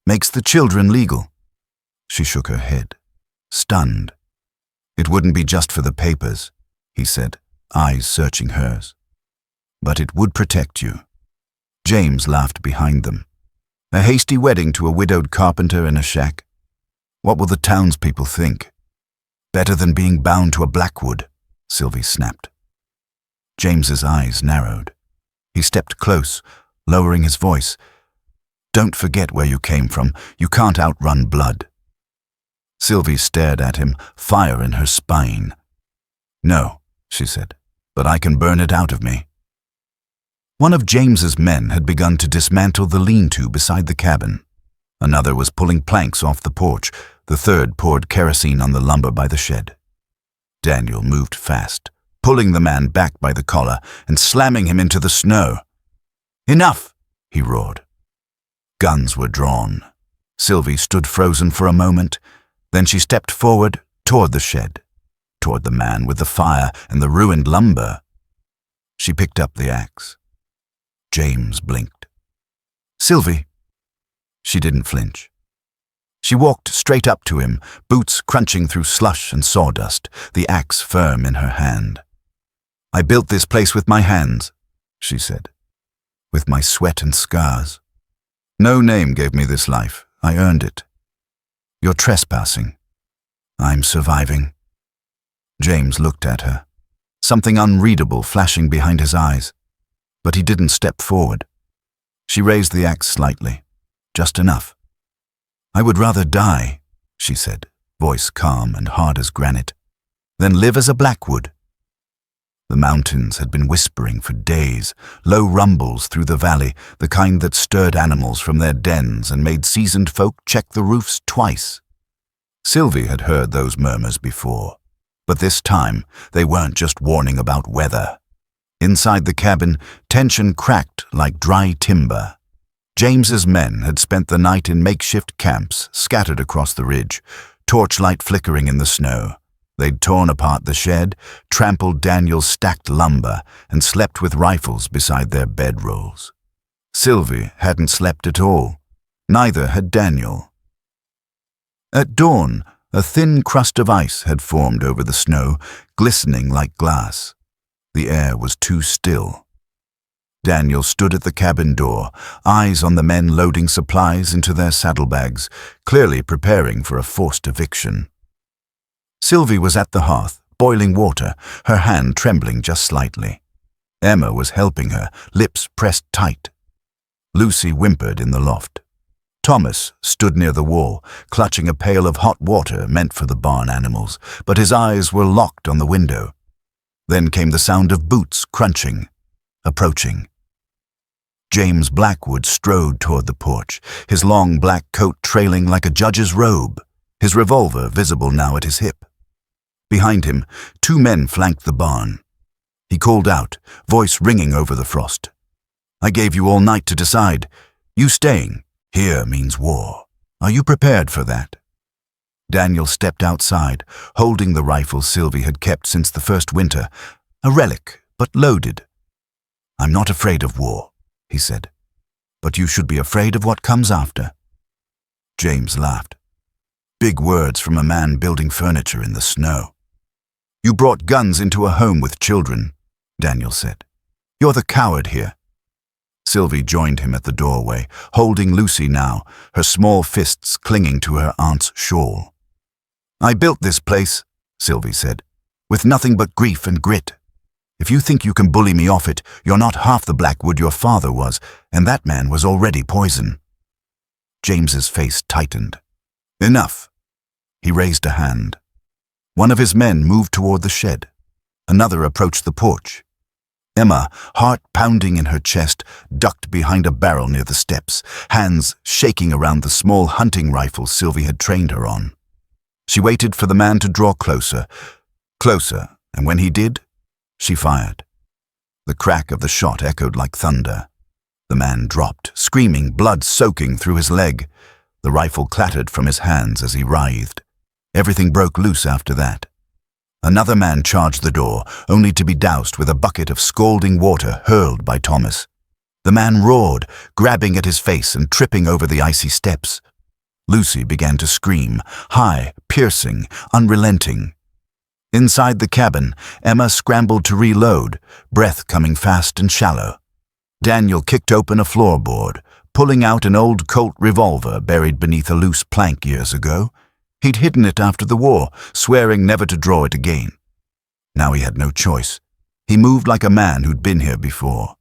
Makes the children legal. She shook her head, stunned. It wouldn't be just for the papers, he said, eyes searching hers. But it would protect you. James laughed behind them. A hasty wedding to a widowed carpenter in a shack. What will the townspeople think? Better than being bound to a Blackwood, Sylvie snapped. James's eyes narrowed. He stepped close, lowering his voice. Don't forget where you came from. You can't outrun blood. Sylvie stared at him, fire in her spine. No, she said, but I can burn it out of me. One of James's men had begun to dismantle the lean-to beside the cabin. Another was pulling planks off the porch. The third poured kerosene on the lumber by the shed. Daniel moved fast, pulling the man back by the collar and slamming him into the snow. Enough, he roared. Guns were drawn. Sylvie stood frozen for a moment. Then she stepped forward toward the shed, toward the man with the fire and the ruined lumber. She picked up the axe. James blinked. Sylvie. She didn't flinch. She walked straight up to him, boots crunching through slush and sawdust, the axe firm in her hand. I built this place with my hands, she said, with my sweat and scars. No name gave me this life. I earned it. You're trespassing. I'm surviving. James looked at her, something unreadable flashing behind his eyes, but he didn't step forward. She raised the axe slightly, just enough. I would rather die, she said, voice calm and hard as granite, than live as a Blackwood. The mountains had been whispering for days, low rumbles through the valley, the kind that stirred animals from their dens and made seasoned folk check the roofs twice. Sylvie had heard those murmurs before, but this time they weren't just warning about weather. Inside the cabin, tension cracked like dry timber. James's men had spent the night in makeshift camps scattered across the ridge, torchlight flickering in the snow. They'd torn apart the shed, trampled Daniel's stacked lumber, and slept with rifles beside their bedrolls. Sylvie hadn't slept at all. Neither had Daniel. At dawn, a thin crust of ice had formed over the snow, glistening like glass. The air was too still. Daniel stood at the cabin door, eyes on the men loading supplies into their saddlebags, clearly preparing for a forced eviction. Sylvie was at the hearth, boiling water, her hand trembling just slightly. Emma was helping her, lips pressed tight. Lucy whimpered in the loft. Thomas stood near the wall, clutching a pail of hot water meant for the barn animals, but his eyes were locked on the window. Then came the sound of boots crunching, approaching. James Blackwood strode toward the porch, his long black coat trailing like a judge's robe, his revolver visible now at his hip. Behind him, 2 men flanked the barn. He called out, voice ringing over the frost. "I gave you all night to decide. You staying here means war. Are you prepared for that?" Daniel stepped outside, holding the rifle Sylvie had kept since the first winter, a relic, but loaded. "I'm not afraid of war," he said, "but you should be afraid of what comes after." James laughed. Big words from a man building furniture in the snow. "You brought guns into a home with children," Daniel said. "You're the coward here." Sylvie joined him at the doorway, holding Lucy now, her small fists clinging to her aunt's shawl. "I built this place," Sylvie said, "with nothing but grief and grit. If you think you can bully me off it, you're not half the Blackwood your father was, and that man was already poison." James's face tightened. "Enough." He raised a hand. One of his men moved toward the shed. Another approached the porch. Emma, heart pounding in her chest, ducked behind a barrel near the steps, hands shaking around the small hunting rifle Sylvie had trained her on. She waited for the man to draw closer, and when he did, she fired. The crack of the shot echoed like thunder. The man dropped, screaming, blood soaking through his leg. The rifle clattered from his hands as he writhed. Everything broke loose after that. Another man charged the door, only to be doused with a bucket of scalding water hurled by Thomas. The man roared, grabbing at his face and tripping over the icy steps. Lucy began to scream, high, piercing, unrelenting. Inside the cabin, Emma scrambled to reload, breath coming fast and shallow. Daniel kicked open a floorboard, pulling out an old Colt revolver buried beneath a loose plank years ago. He'd hidden it after the war, swearing never to draw it again. Now he had no choice. He moved like a man who'd been here before.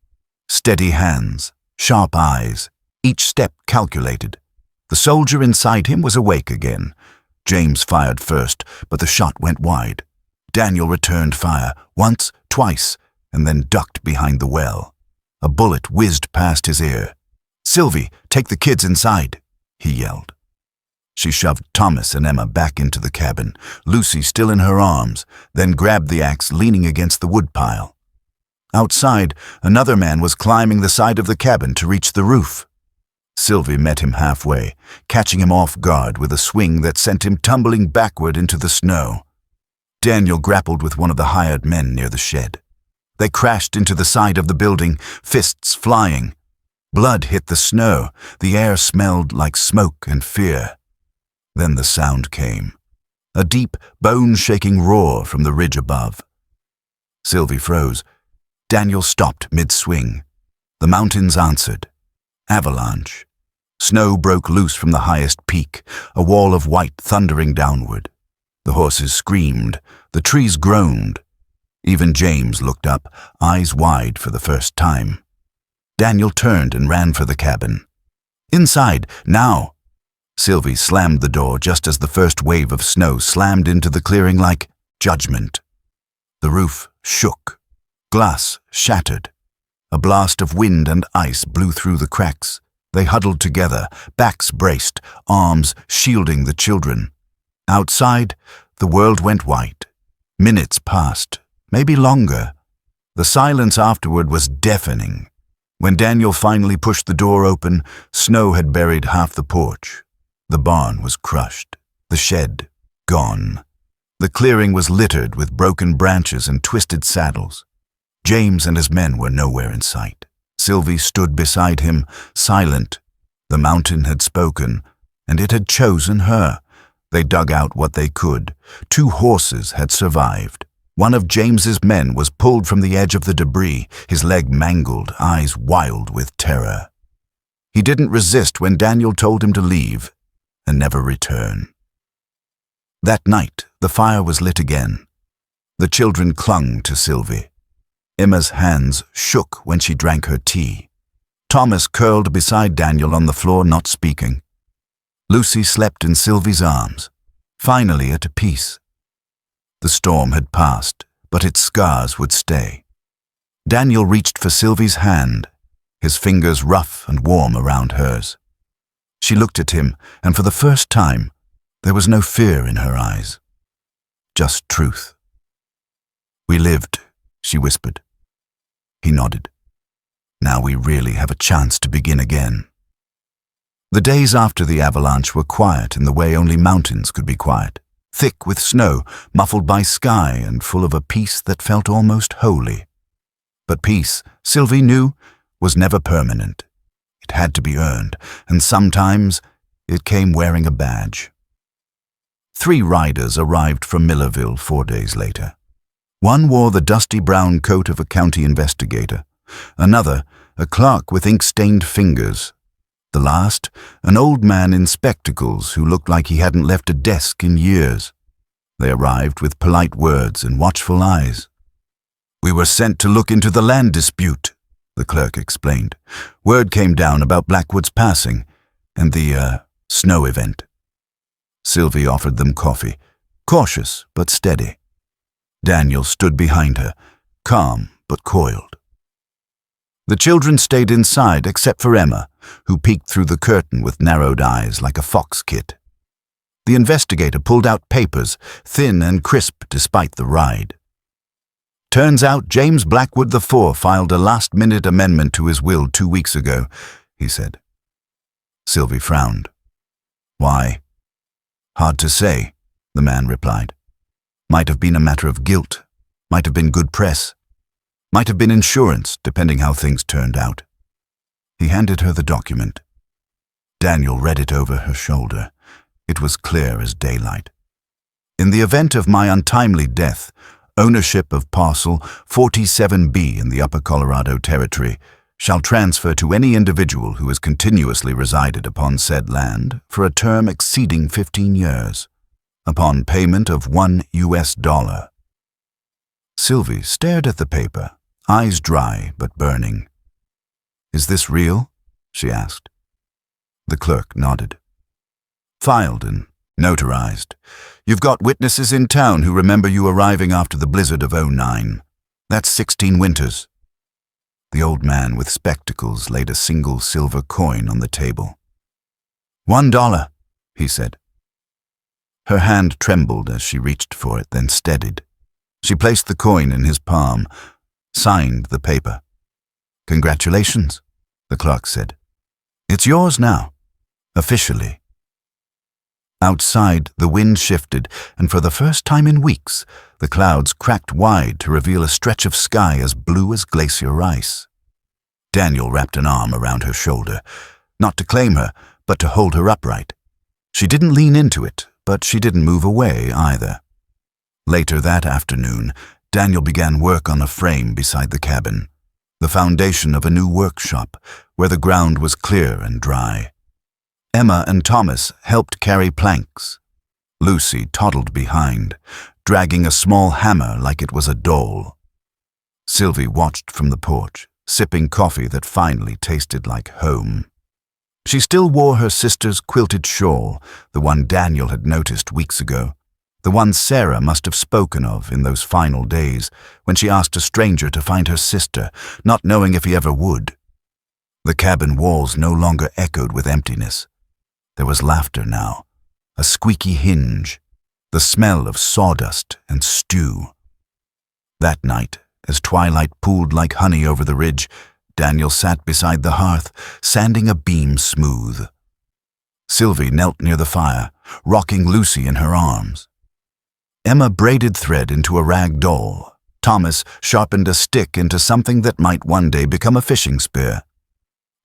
Steady hands, sharp eyes, each step calculated. The soldier inside him was awake again. James fired first, but the shot went wide. Daniel returned fire, once, twice, and then ducked behind the well. A bullet whizzed past his ear. "Sylvie, take the kids inside," he yelled. She shoved Thomas and Emma back into the cabin, Lucy still in her arms, then grabbed the axe leaning against the woodpile. Outside, another man was climbing the side of the cabin to reach the roof. Sylvie met him halfway, catching him off guard with a swing that sent him tumbling backward into the snow. Daniel grappled with one of the hired men near the shed. They crashed into the side of the building, fists flying. Blood hit the snow. The air smelled like smoke and fear. Then the sound came. A deep, bone-shaking roar from the ridge above. Sylvie froze. Daniel stopped mid-swing. The mountains answered. Avalanche. Snow broke loose from the highest peak, a wall of white thundering downward. The horses screamed. The trees groaned. Even James looked up, eyes wide for the first time. Daniel turned and ran for the cabin. "Inside, now!" Sylvie slammed the door just as the first wave of snow slammed into the clearing like judgment. The roof shook. Glass shattered. A blast of wind and ice blew through the cracks. They huddled together, backs braced, arms shielding the children. Outside, the world went white. Minutes passed, maybe longer. The silence afterward was deafening. When Daniel finally pushed the door open, snow had buried half the porch. The barn was crushed, the shed gone. The clearing was littered with broken branches and twisted saddles. James and his men were nowhere in sight. Sylvie stood beside him, silent. The mountain had spoken, and it had chosen her. They dug out what they could. 2 horses had survived. One of James's men was pulled from the edge of the debris, his leg mangled, eyes wild with terror. He didn't resist when Daniel told him to leave and never return. That night, the fire was lit again. The children clung to Sylvie. Emma's hands shook when she drank her tea. Thomas curled beside Daniel on the floor, not speaking. Lucy slept in Sylvie's arms, finally at peace. The storm had passed, but its scars would stay. Daniel reached for Sylvie's hand. his fingers rough and warm around hers. She looked at him, and for the first time, there was no fear in her eyes. Just truth. "We lived," she whispered. He nodded. "Now we really have a chance to begin again." The days after the avalanche were quiet in the way only mountains could be quiet, thick with snow, muffled by sky, and full of a peace that felt almost holy. But peace, Sylvie knew, was never permanent. It had to be earned, and sometimes it came wearing a badge. 3 riders arrived from Millerville 4 days later. One wore the dusty brown coat of a county investigator, another a clerk with ink-stained fingers, the last an old man in spectacles who looked like he hadn't left a desk in years. They arrived with polite words and watchful eyes. "We were sent to look into the land dispute," the clerk explained. "Word came down about Blackwood's passing and the snow event." Sylvie offered them coffee, cautious but steady. Daniel stood behind her, calm but coiled. The children stayed inside except for Emma, who peeked through the curtain with narrowed eyes like a fox kit. The investigator pulled out papers, thin and crisp despite the ride. "Turns out James Blackwood IV filed a last-minute amendment to his will 2 weeks ago," he said. Sylvie frowned. "Why?" "Hard to say," the man replied. "Might have been a matter of guilt, might have been good press, might have been insurance, depending how things turned out." He handed her the document. Daniel read it over her shoulder. It was clear as daylight. "In the event of my untimely death, ownership of parcel 47B in the Upper Colorado Territory shall transfer to any individual who has continuously resided upon said land for a term exceeding 15 years, upon payment of $1. Sylvie stared at the paper, eyes dry but burning. "Is this real?" she asked. The clerk nodded. "Filed and notarized. You've got witnesses in town who remember you arriving after the blizzard of '09. That's 16 winters." The old man with spectacles laid a single silver coin on the table. $1, he said. Her hand trembled as she reached for it, then steadied. She placed the coin in his palm, signed the paper. "Congratulations," the clerk said. "It's yours now, officially." Outside, the wind shifted, and for the first time in weeks, the clouds cracked wide to reveal a stretch of sky as blue as glacier ice. Daniel wrapped an arm around her shoulder, not to claim her, but to hold her upright. She didn't lean into it, but she didn't move away either. Later that afternoon, Daniel began work on a frame beside the cabin, the foundation of a new workshop where the ground was clear and dry. Emma and Thomas helped carry planks. Lucy toddled behind, dragging a small hammer like it was a doll. Sylvie watched from the porch, sipping coffee that finally tasted like home. She still wore her sister's quilted shawl, the one Daniel had noticed weeks ago, the one Sarah must have spoken of in those final days when she asked a stranger to find her sister, not knowing if he ever would. The cabin walls no longer echoed with emptiness. There was laughter now, a squeaky hinge, the smell of sawdust and stew. That night, as twilight pooled like honey over the ridge, Daniel sat beside the hearth, sanding a beam smooth. Sylvie knelt near the fire, rocking Lucy in her arms. Emma braided thread into a rag doll. Thomas sharpened a stick into something that might one day become a fishing spear.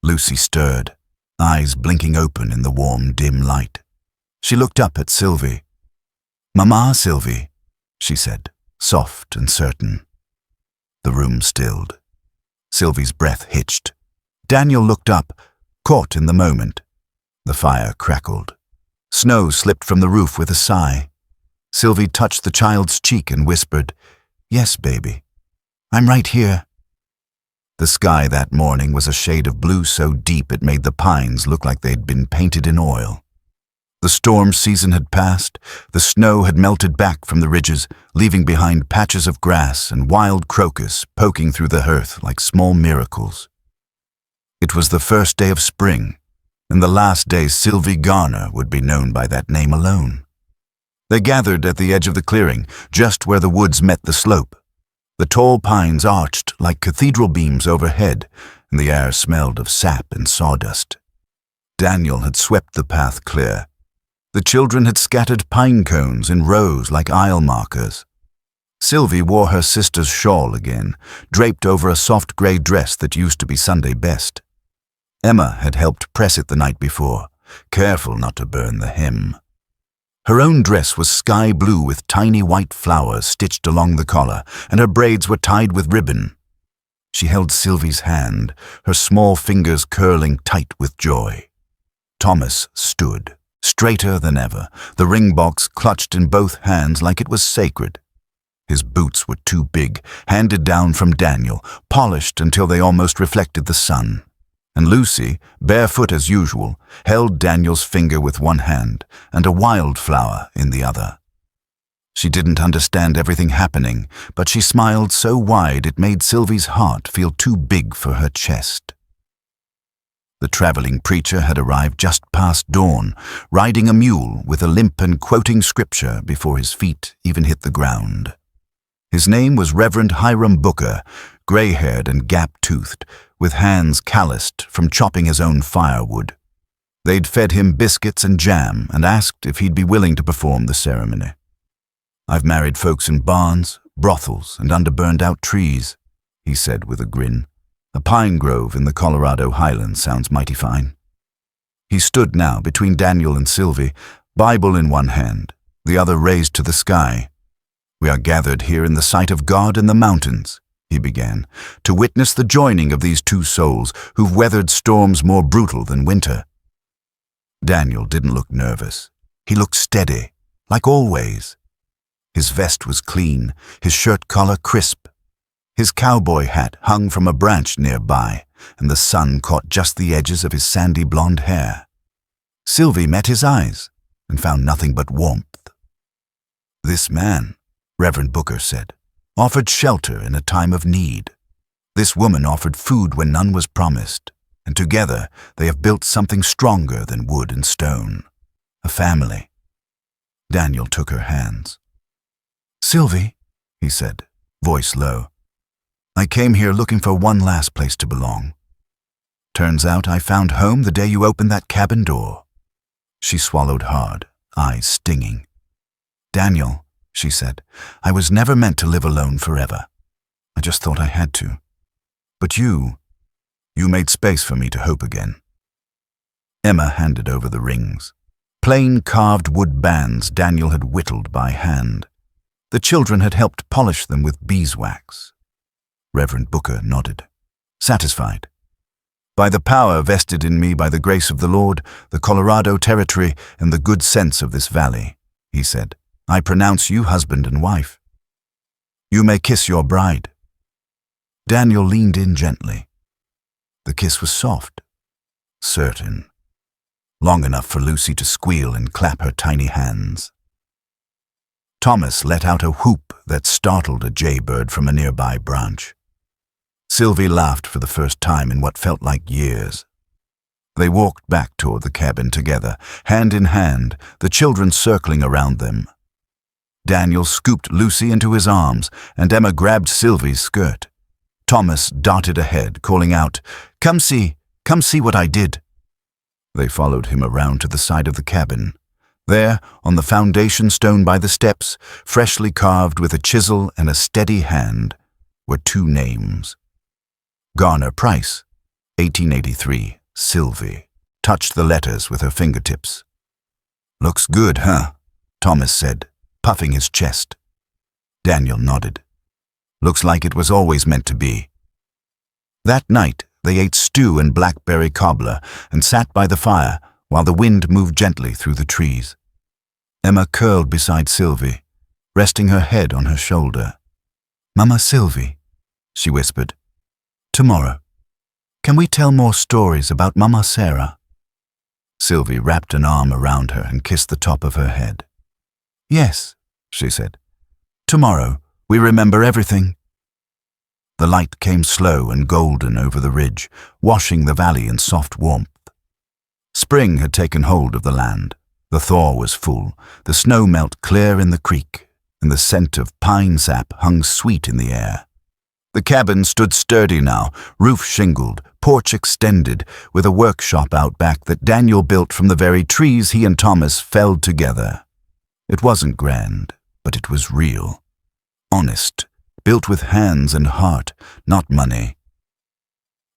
Lucy stirred, eyes blinking open in the warm, dim light. She looked up at Sylvie. "Mama, Sylvie," she said, soft and certain. The room stilled. Sylvie's breath hitched. Daniel looked up, caught in the moment. The fire crackled. Snow slipped from the roof with a sigh. Sylvie touched the child's cheek and whispered, "Yes, baby. I'm right here." The sky that morning was a shade of blue so deep it made the pines look like they'd been painted in oil. The storm season had passed, the snow had melted back from the ridges, leaving behind patches of grass and wild crocus poking through the earth like small miracles. It was the first day of spring, and the last day Sylvie Garner would be known by that name alone. They gathered at the edge of the clearing, just where the woods met the slope. The tall pines arched like cathedral beams overhead, and the air smelled of sap and sawdust. Daniel had swept the path clear. The children had scattered pine cones in rows like aisle markers. Sylvie wore her sister's shawl again, draped over a soft grey dress that used to be Sunday best. Emma had helped press it the night before, careful not to burn the hem. Her own dress was sky blue with tiny white flowers stitched along the collar, and her braids were tied with ribbon. She held Sylvie's hand, her small fingers curling tight with joy. Thomas stood, straighter than ever, the ring box clutched in both hands like it was sacred. His boots were too big, handed down from Daniel, polished until they almost reflected the sun. And Lucy, barefoot as usual, held Daniel's finger with one hand and a wildflower in the other. She didn't understand everything happening, but she smiled so wide it made Sylvie's heart feel too big for her chest. The traveling preacher had arrived just past dawn, riding a mule with a limp and quoting scripture before his feet even hit the ground. His name was Reverend Hiram Booker, grey-haired and gap-toothed, with hands calloused from chopping his own firewood. They'd fed him biscuits and jam and asked if he'd be willing to perform the ceremony. "I've married folks in barns, brothels, and under burned-out trees," he said with a grin. "A pine grove in the Colorado highlands sounds mighty fine." He stood now between Daniel and Sylvie, Bible in one hand, the other raised to the sky. "We are gathered here in the sight of God in the mountains," he began, "to witness the joining of these two souls who've weathered storms more brutal than winter." Daniel didn't look nervous. He looked steady, like always. His vest was clean, his shirt collar crisp. His cowboy hat hung from a branch nearby, and the sun caught just the edges of his sandy blonde hair. Sylvie met his eyes and found nothing but warmth. "This man," Reverend Booker said, "offered shelter in a time of need. This woman offered food when none was promised, and together they have built something stronger than wood and stone. A family." Daniel took her hands. "Sylvie," he said, voice low, "I came here looking for one last place to belong. Turns out I found home the day you opened that cabin door." She swallowed hard, eyes stinging. "Daniel," she said, "I was never meant to live alone forever. I just thought I had to. But you made space for me to hope again." Emma handed over the rings. Plain carved wood bands Daniel had whittled by hand. The children had helped polish them with beeswax. Reverend Booker nodded, satisfied. "By the power vested in me by the grace of the Lord, the Colorado Territory, and the good sense of this valley," he said, "I pronounce you husband and wife. You may kiss your bride." Daniel leaned in gently. The kiss was soft, certain, long enough for Lucy to squeal and clap her tiny hands. Thomas let out a whoop that startled a jaybird from a nearby branch. Sylvie laughed for the first time in what felt like years. They walked back toward the cabin together, hand in hand, the children circling around them. Daniel scooped Lucy into his arms, and Emma grabbed Sylvie's skirt. Thomas darted ahead, calling out, come see what I did." They followed him around to the side of the cabin. There, on the foundation stone by the steps, freshly carved with a chisel and a steady hand, were two names. Garner Price, 1883, Sylvie, touched the letters with her fingertips. "Looks good, huh?" Thomas said, puffing his chest. Daniel nodded. "Looks like it was always meant to be." That night, they ate stew and blackberry cobbler and sat by the fire while the wind moved gently through the trees. Emma curled beside Sylvie, resting her head on her shoulder. "Mama Sylvie," she whispered, "tomorrow, can we tell more stories about Mama Sarah?" Sylvie wrapped an arm around her and kissed the top of her head. "Yes," she said. "Tomorrow, we remember everything." The light came slow and golden over the ridge, washing the valley in soft warmth. Spring had taken hold of the land. The thaw was full, the snow melt clear in the creek, and the scent of pine sap hung sweet in the air. The cabin stood sturdy now, roof shingled, porch extended, with a workshop out back that Daniel built from the very trees he and Thomas felled together. It wasn't grand, but it was real. Honest, built with hands and heart, not money.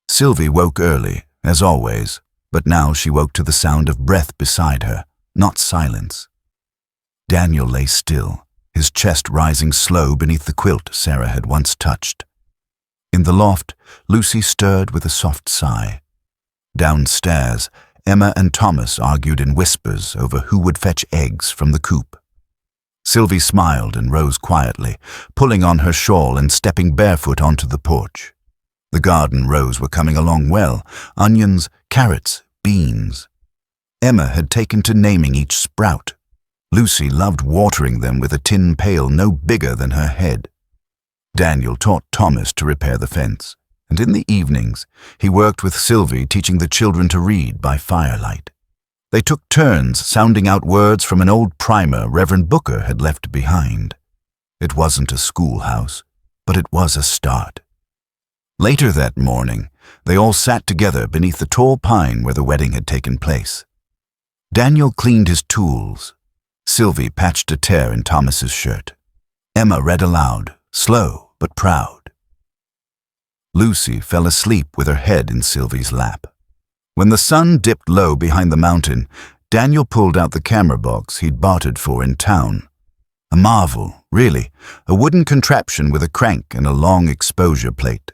Sylvie woke early, as always, but now she woke to the sound of breath beside her, not silence. Daniel lay still, his chest rising slow beneath the quilt Sarah had once touched. In the loft, Lucy stirred with a soft sigh. Downstairs, Emma and Thomas argued in whispers over who would fetch eggs from the coop. Sylvie smiled and rose quietly, pulling on her shawl and stepping barefoot onto the porch. The garden rows were coming along well, onions, carrots, beans. Emma had taken to naming each sprout. Lucy loved watering them with a tin pail no bigger than her head. Daniel taught Thomas to repair the fence, and in the evenings he worked with Sylvie teaching the children to read by firelight. They took turns sounding out words from an old primer Reverend Booker had left behind. It wasn't a schoolhouse, but it was a start. Later that morning, they all sat together beneath the tall pine where the wedding had taken place. Daniel cleaned his tools. Sylvie patched a tear in Thomas's shirt. Emma read aloud, slow but proud. Lucy fell asleep with her head in Sylvie's lap. When the sun dipped low behind the mountain, Daniel pulled out the camera box he'd bartered for in town. A marvel, really, a wooden contraption with a crank and a long exposure plate.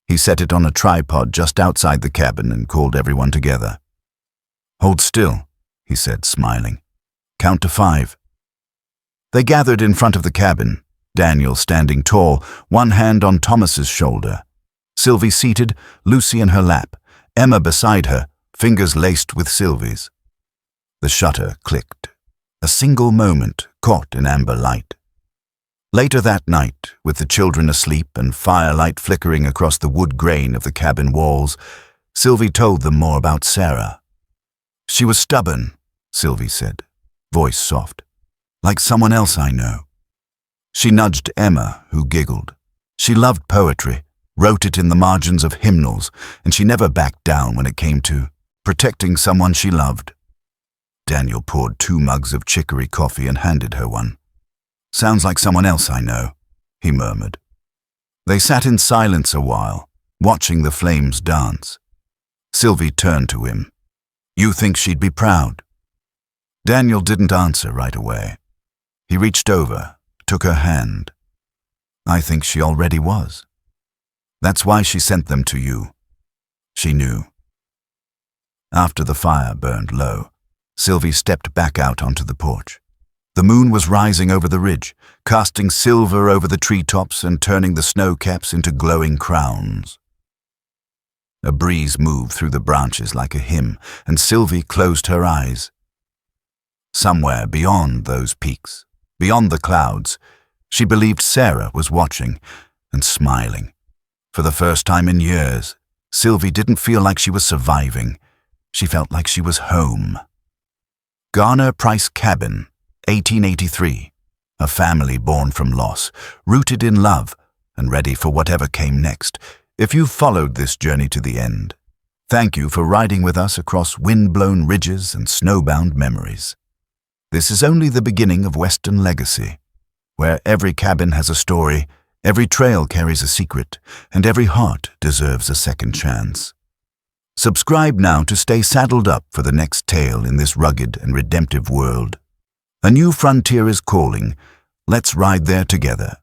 He set it on a tripod just outside the cabin and called everyone together. "Hold still," he said, smiling. "Count to 5. They gathered in front of the cabin, Daniel standing tall, one hand on Thomas's shoulder. Sylvie seated, Lucy in her lap, Emma beside her, fingers laced with Sylvie's. The shutter clicked. A single moment caught in amber light. Later that night, with the children asleep and firelight flickering across the wood grain of the cabin walls, Sylvie told them more about Sarah. "She was stubborn," Sylvie said, voice soft, "like someone else I know." She nudged Emma, who giggled. She loved poetry, wrote it in the margins of hymnals, and she never backed down when it came to protecting someone she loved. Daniel poured 2 mugs of chicory coffee and handed her one. "Sounds like someone else I know," he murmured. They sat in silence a while, watching the flames dance. Sylvie turned to him. "You think she'd be proud?" Daniel didn't answer right away. He reached over, took her hand. "I think she already was. That's why she sent them to you. She knew." After the fire burned low, Sylvie stepped back out onto the porch. The moon was rising over the ridge, casting silver over the treetops and turning the snow caps into glowing crowns. A breeze moved through the branches like a hymn, and Sylvie closed her eyes. Somewhere beyond those peaks, beyond the clouds, she believed Sarah was watching and smiling. For the first time in years, Sylvie didn't feel like she was surviving. She felt like she was home. Garner Price Cabin, 1883. A family born from loss, rooted in love, and ready for whatever came next. If you've followed this journey to the end, thank you for riding with us across wind-blown ridges and snowbound memories. This is only the beginning of Western legacy, where every cabin has a story, every trail carries a secret, and every heart deserves a second chance. Subscribe now to stay saddled up for the next tale in this rugged and redemptive world. A new frontier is calling. Let's ride there together.